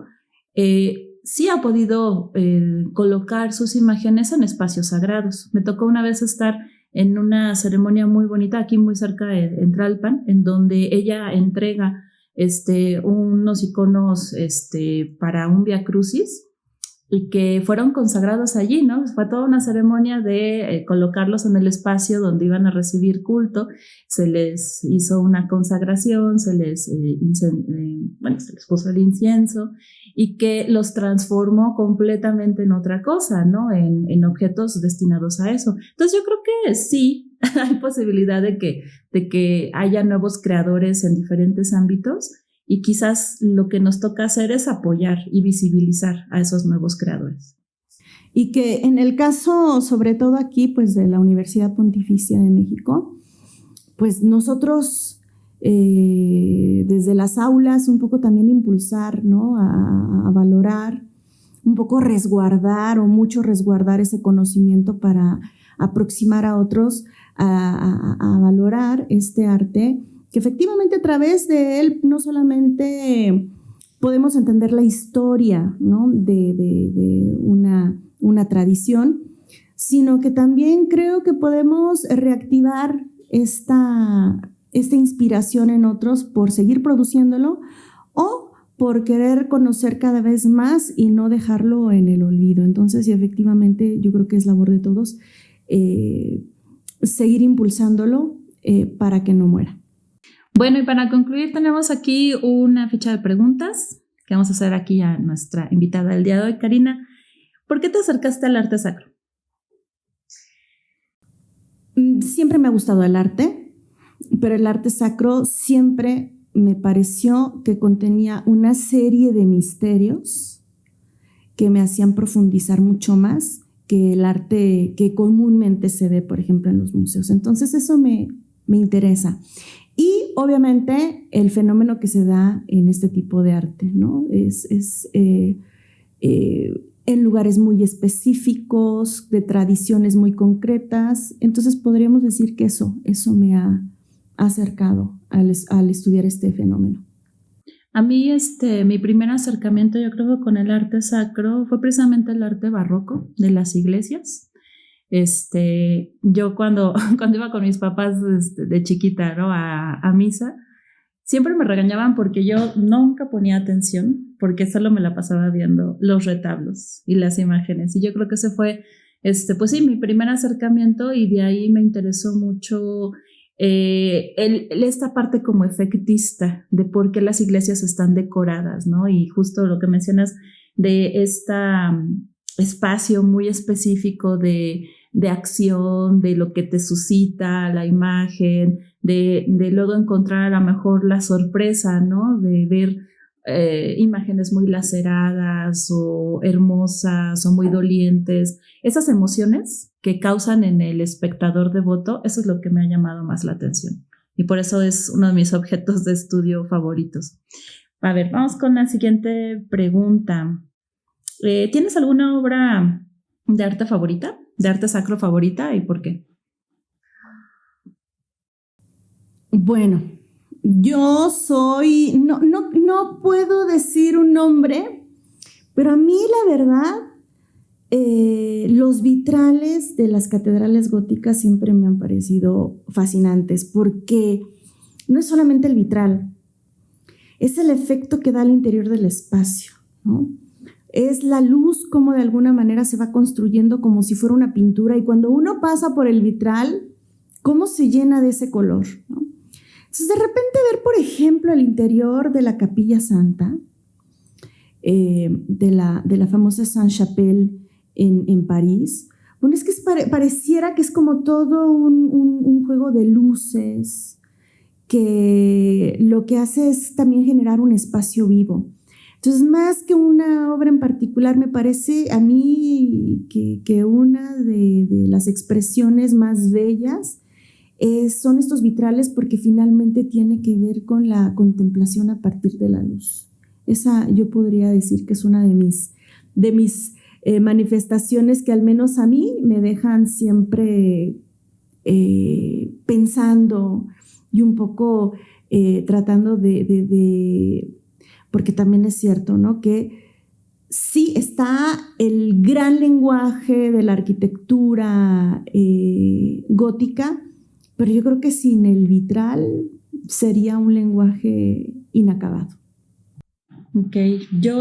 sí ha podido colocar sus imágenes en espacios sagrados. Me tocó una vez estar en una ceremonia muy bonita aquí muy cerca en Tlalpan, en donde ella entrega unos iconos para un Vía Crucis y que fueron consagrados allí, ¿no? Fue toda una ceremonia de colocarlos en el espacio donde iban a recibir culto, se les hizo una consagración, se les puso el incienso y que los transformó completamente en otra cosa, ¿no? En objetos destinados a eso. Entonces yo creo que sí, hay posibilidad de que haya nuevos creadores en diferentes ámbitos. Y quizás lo que nos toca hacer es apoyar y visibilizar a esos nuevos creadores. Y que en el caso, sobre todo aquí, pues de la Universidad Pontificia de México, pues nosotros desde las aulas un poco también impulsar, ¿no? A valorar, un poco resguardar o mucho resguardar ese conocimiento para aproximar a otros a valorar este arte, que efectivamente a través de él no solamente podemos entender la historia, ¿no? de una tradición, sino que también creo que podemos reactivar esta inspiración en otros por seguir produciéndolo o por querer conocer cada vez más y no dejarlo en el olvido. Entonces, efectivamente, yo creo que es labor de todos seguir impulsándolo para que no muera. Bueno, y para concluir tenemos aquí una ficha de preguntas que vamos a hacer aquí a nuestra invitada del día de hoy. Karina, ¿por qué te acercaste al arte sacro? Siempre me ha gustado el arte, pero el arte sacro siempre me pareció que contenía una serie de misterios que me hacían profundizar mucho más que el arte que comúnmente se ve, por ejemplo, en los museos. Entonces eso me interesa. Y obviamente el fenómeno que se da en este tipo de arte, ¿no? Es en lugares muy específicos, de tradiciones muy concretas. Entonces podríamos decir que eso me ha acercado al estudiar este fenómeno. A mí mi primer acercamiento, yo creo, con el arte sacro fue precisamente el arte barroco de las iglesias. Yo cuando iba con mis papás de chiquita, ¿no? a misa, siempre me regañaban porque yo nunca ponía atención, porque solo me la pasaba viendo los retablos y las imágenes. Y yo creo que ese fue, pues sí, mi primer acercamiento, y de ahí me interesó mucho esta parte como efectista de por qué las iglesias están decoradas, ¿no? Y justo lo que mencionas de espacio muy específico de acción, de lo que te suscita la imagen, de luego encontrar a lo mejor la sorpresa, ¿no? De ver imágenes muy laceradas o hermosas o muy dolientes. Esas emociones que causan en el espectador devoto, eso es lo que me ha llamado más la atención. Y por eso es uno de mis objetos de estudio favoritos. A ver, vamos con la siguiente pregunta. ¿Tienes alguna obra de arte favorita? ¿De arte sacro favorita? ¿Y por qué? Bueno, yo soy, no puedo decir un nombre, pero a mí la verdad, los vitrales de las catedrales góticas siempre me han parecido fascinantes, porque no es solamente el vitral, es el efecto que da al interior del espacio, ¿no? Es la luz como de alguna manera se va construyendo como si fuera una pintura, y cuando uno pasa por el vitral, cómo se llena de ese color, ¿no? Entonces, de repente ver, por ejemplo, el interior de la Capilla Santa, de la famosa Sainte-Chapelle en París, bueno, es que pareciera que es como todo un juego de luces, que lo que hace es también generar un espacio vivo. Entonces, más que una obra en particular, me parece a mí que una de las expresiones más bellas son estos vitrales, porque finalmente tiene que ver con la contemplación a partir de la luz. Esa yo podría decir que es una de mis manifestaciones que al menos a mí me dejan siempre pensando y un poco tratando porque también es cierto, ¿no?, que sí está el gran lenguaje de la arquitectura gótica, pero yo creo que sin el vitral sería un lenguaje inacabado. Ok, yo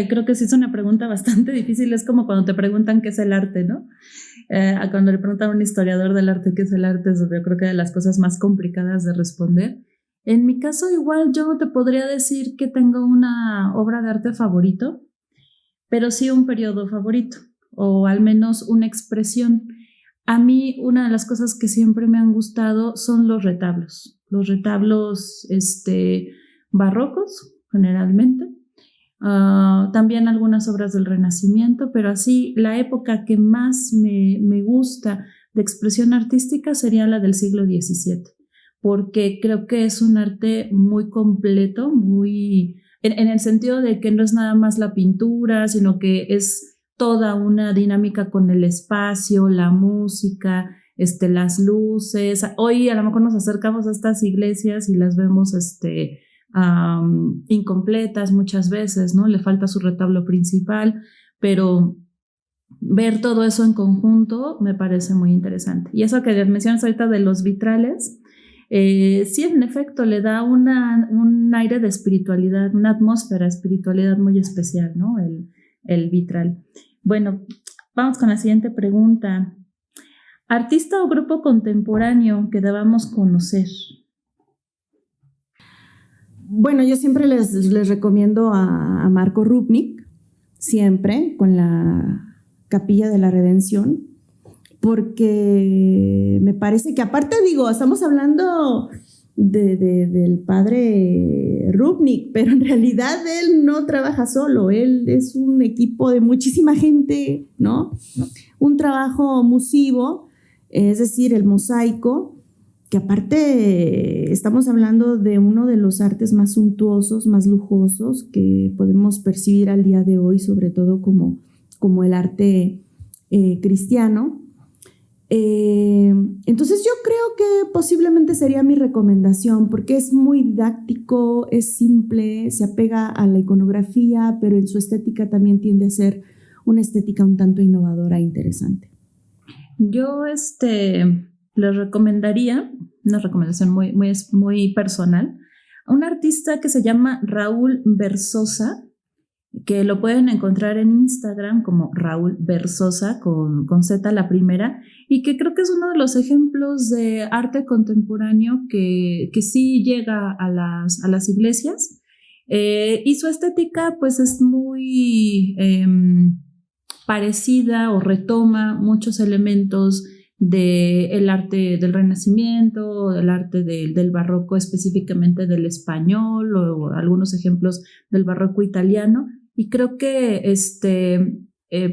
creo que sí es una pregunta bastante difícil. Es como cuando te preguntan qué es el arte, ¿no? Cuando le preguntan a un historiador del arte qué es el arte, es yo creo que de las cosas más complicadas de responder. En mi caso, igual yo te podría decir que tengo una obra de arte favorito, pero sí un periodo favorito, o al menos una expresión. A mí, una de las cosas que siempre me han gustado son los retablos barrocos, generalmente. También algunas obras del Renacimiento, pero así la época que más me gusta de expresión artística sería la del siglo XVII, porque creo que es un arte muy completo, en el sentido de que no es nada más la pintura, sino que es toda una dinámica con el espacio, la música, las luces. Hoy a lo mejor nos acercamos a estas iglesias y las vemos incompletas muchas veces, ¿no? Le falta su retablo principal, pero ver todo eso en conjunto me parece muy interesante. Y eso que mencionas ahorita de los vitrales, sí, en efecto, le da un aire de espiritualidad, una atmósfera de espiritualidad muy especial, ¿no? El vitral. Bueno, vamos con la siguiente pregunta. ¿Artista o grupo contemporáneo que debamos conocer? Bueno, yo siempre les recomiendo a Marco Rupnik, siempre, con la Capilla de la Redención, porque me parece que, aparte, estamos hablando del padre Rupnik, pero en realidad él no trabaja solo, él es un equipo de muchísima gente, ¿no? Un trabajo musivo, es decir, el mosaico, que aparte estamos hablando de uno de los artes más suntuosos, más lujosos que podemos percibir al día de hoy, sobre todo como el arte cristiano. Entonces yo creo que posiblemente sería mi recomendación, porque es muy didáctico, es simple, se apega a la iconografía, pero en su estética también tiende a ser una estética un tanto innovadora e interesante. Yo les recomendaría, una recomendación muy personal, a un artista que se llama Raúl Versosa, que lo pueden encontrar en Instagram como Raúl Versosa con Z la primera, y que creo que es uno de los ejemplos de arte contemporáneo que sí llega a las iglesias, y su estética pues es muy parecida o retoma muchos elementos del arte del Renacimiento, del arte del barroco, específicamente del español, o algunos ejemplos del barroco italiano, y creo que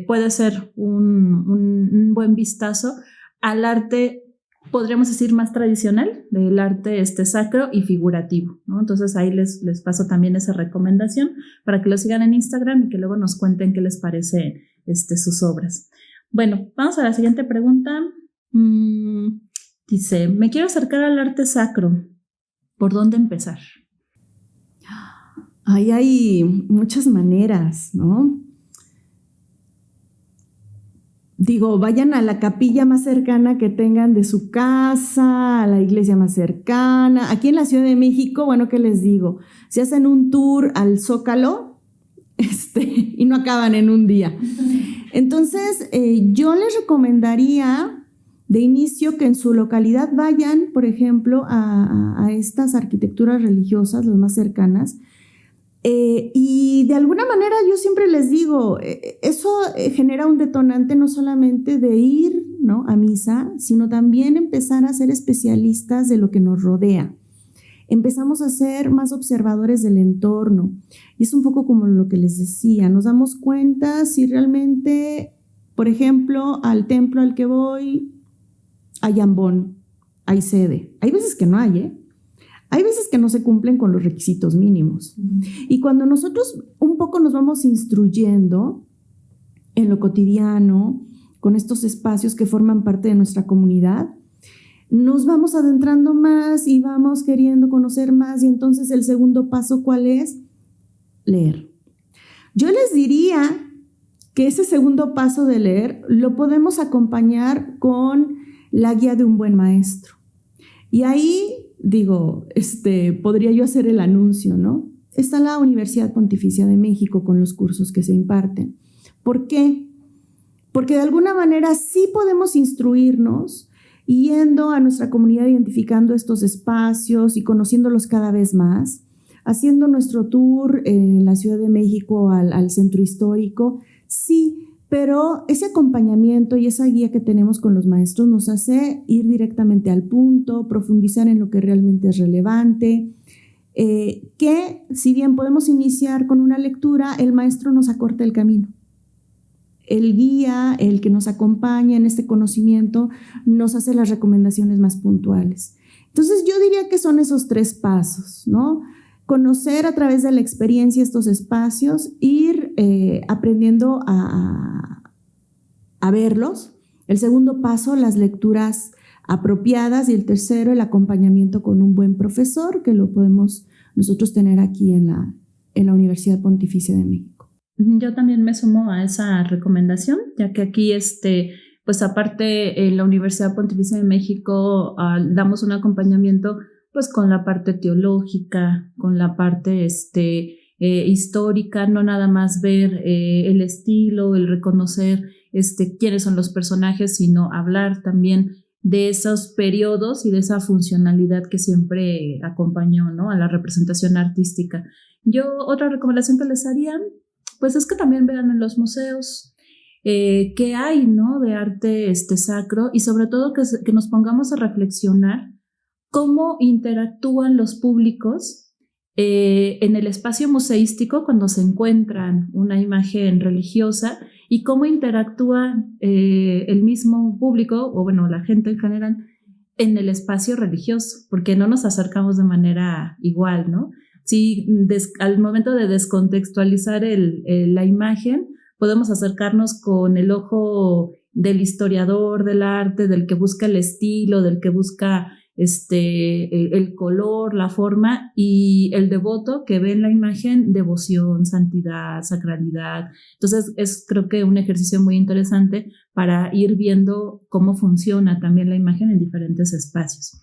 puede ser un buen vistazo al arte, podríamos decir, más tradicional, del arte sacro y figurativo, ¿no? Entonces ahí les paso también esa recomendación para que lo sigan en Instagram y que luego nos cuenten qué les parece sus obras. Bueno, vamos a la siguiente pregunta. Dice, me quiero acercar al arte sacro. ¿Por dónde empezar? Ahí hay muchas maneras, ¿no? Digo, vayan a la capilla más cercana que tengan de su casa, a la iglesia más cercana. Aquí en la Ciudad de México, bueno, ¿qué les digo? Si hacen un tour al Zócalo, y no acaban en un día. Entonces, yo les recomendaría de inicio que en su localidad vayan, por ejemplo, a estas arquitecturas religiosas, las más cercanas. Y de alguna manera yo siempre les digo, eso genera un detonante no solamente de ir, ¿no?, a misa, sino también empezar a ser especialistas de lo que nos rodea. Empezamos a ser más observadores del entorno. Y es un poco como lo que les decía, nos damos cuenta si realmente, por ejemplo, al templo al que voy hay ambón, hay sede. Hay veces que no hay, ¿eh? Hay veces que no se cumplen con los requisitos mínimos. Y cuando nosotros un poco nos vamos instruyendo en lo cotidiano, con estos espacios que forman parte de nuestra comunidad, nos vamos adentrando más y vamos queriendo conocer más. Y entonces el segundo paso, ¿cuál es? Leer. Yo les diría que ese segundo paso de leer lo podemos acompañar con la guía de un buen maestro. Y ahí, digo, podría yo hacer el anuncio, ¿no? Está la Universidad Pontificia de México con los cursos que se imparten. ¿Por qué? Porque de alguna manera sí podemos instruirnos yendo a nuestra comunidad, identificando estos espacios y conociéndolos cada vez más, haciendo nuestro tour en la Ciudad de México al centro histórico, sí, pero ese acompañamiento y esa guía que tenemos con los maestros nos hace ir directamente al punto, profundizar en lo que realmente es relevante, que si bien podemos iniciar con una lectura, el maestro nos acorta el camino. El guía, el que nos acompaña en este conocimiento, nos hace las recomendaciones más puntuales. Entonces yo diría que son esos 3 pasos, ¿no? Conocer a través de la experiencia estos espacios, ir aprendiendo a verlos. El segundo paso, las lecturas apropiadas, y el tercero, el acompañamiento con un buen profesor, que lo podemos nosotros tener aquí en la Universidad Pontificia de México. Yo también me sumo a esa recomendación, ya que aquí, pues aparte en la Universidad Pontificia de México damos un acompañamiento pues con la parte teológica, con la parte histórica, no nada más ver el estilo, el reconocer quiénes son los personajes, sino hablar también de esos periodos y de esa funcionalidad que siempre acompañó, ¿no?, a la representación artística. Yo otra recomendación que les haría, pues es que también vean en los museos qué hay, ¿no?, de arte sacro, y sobre todo que nos pongamos a reflexionar cómo interactúan los públicos en el espacio museístico cuando se encuentran una imagen religiosa, y cómo interactúa el mismo público, o bueno, la gente en general, en el espacio religioso, porque no nos acercamos de manera igual, ¿no? Sí, al momento de descontextualizar la imagen, podemos acercarnos con el ojo del historiador del arte, del que busca el estilo, del que busca el color, la forma, y el devoto que ve en la imagen devoción, santidad, sacralidad. Entonces creo que un ejercicio muy interesante para ir viendo cómo funciona también la imagen en diferentes espacios.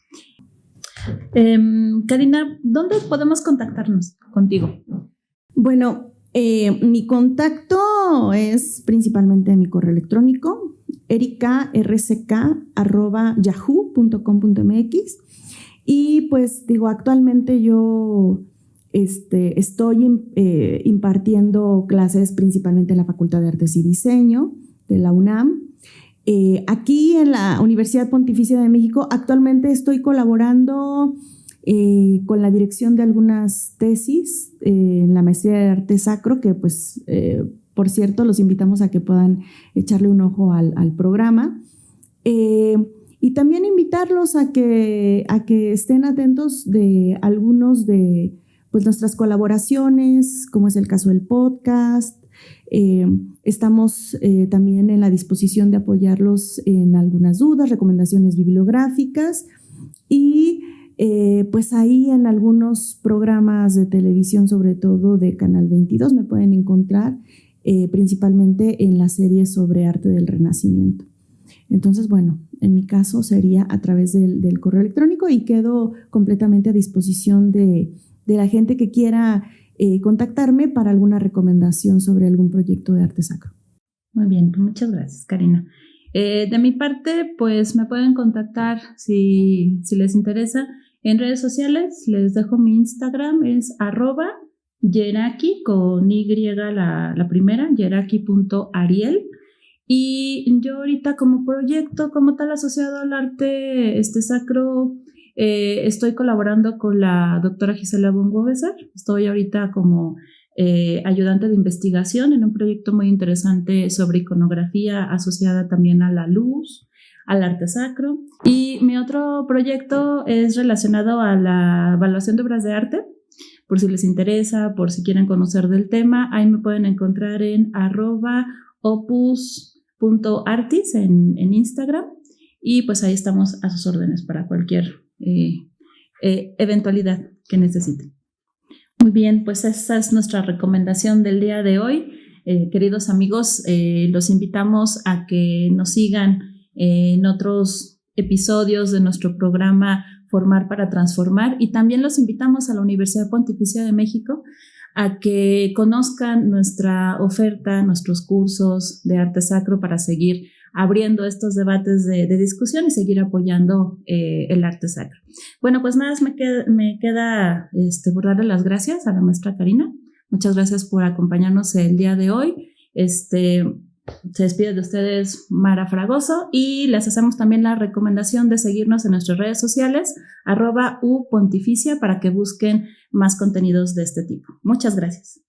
Karina, ¿dónde podemos contactarnos contigo? Bueno, mi contacto es principalmente mi correo electrónico, ericarck@yahoo.com.mx, y pues digo, actualmente yo estoy impartiendo clases principalmente en la Facultad de Artes y Diseño de la UNAM, Aquí en la Universidad Pontificia de México actualmente estoy colaborando con la dirección de algunas tesis en la maestría de arte sacro, que pues por cierto los invitamos a que puedan echarle un ojo al programa. Y también invitarlos a que estén atentos de algunos de pues, nuestras colaboraciones, como es el caso del podcast. Estamos también en la disposición de apoyarlos en algunas dudas, recomendaciones bibliográficas y pues ahí en algunos programas de televisión, sobre todo de Canal 22, me pueden encontrar principalmente en la serie sobre arte del Renacimiento. Entonces, bueno, en mi caso sería a través del correo electrónico y quedo completamente a disposición de la gente que quiera contactarme para alguna recomendación sobre algún proyecto de arte sacro. Muy bien, pues muchas gracias, Karina. De mi parte, pues me pueden contactar si les interesa en redes sociales. Les dejo mi Instagram, es @yeraki con Y la primera, yeraki.ariel. Y yo ahorita como proyecto, como tal asociado al arte sacro, estoy colaborando con la doctora Gisela von Wobeser. Estoy ahorita como ayudante de investigación en un proyecto muy interesante sobre iconografía asociada también a la luz, al arte sacro. Y mi otro proyecto es relacionado a la evaluación de obras de arte. Por si les interesa, por si quieren conocer del tema, ahí me pueden encontrar en @opus.artis en Instagram, y pues ahí estamos a sus órdenes para cualquier eventualidad que necesiten. Muy bien, pues esa es nuestra recomendación del día de hoy. Queridos amigos, los invitamos a que nos sigan en otros episodios de nuestro programa Formar para Transformar, y también los invitamos a la Universidad Pontificia de México a que conozcan nuestra oferta, nuestros cursos de arte sacro para seguir abriendo estos debates de discusión y seguir apoyando el arte sacro. Bueno, pues nada, me queda por darle las gracias a la maestra Karina. Muchas gracias por acompañarnos el día de hoy. Se despide de ustedes Mara Fragoso, y les hacemos también la recomendación de seguirnos en nuestras redes sociales, @upontificia, para que busquen más contenidos de este tipo. Muchas gracias.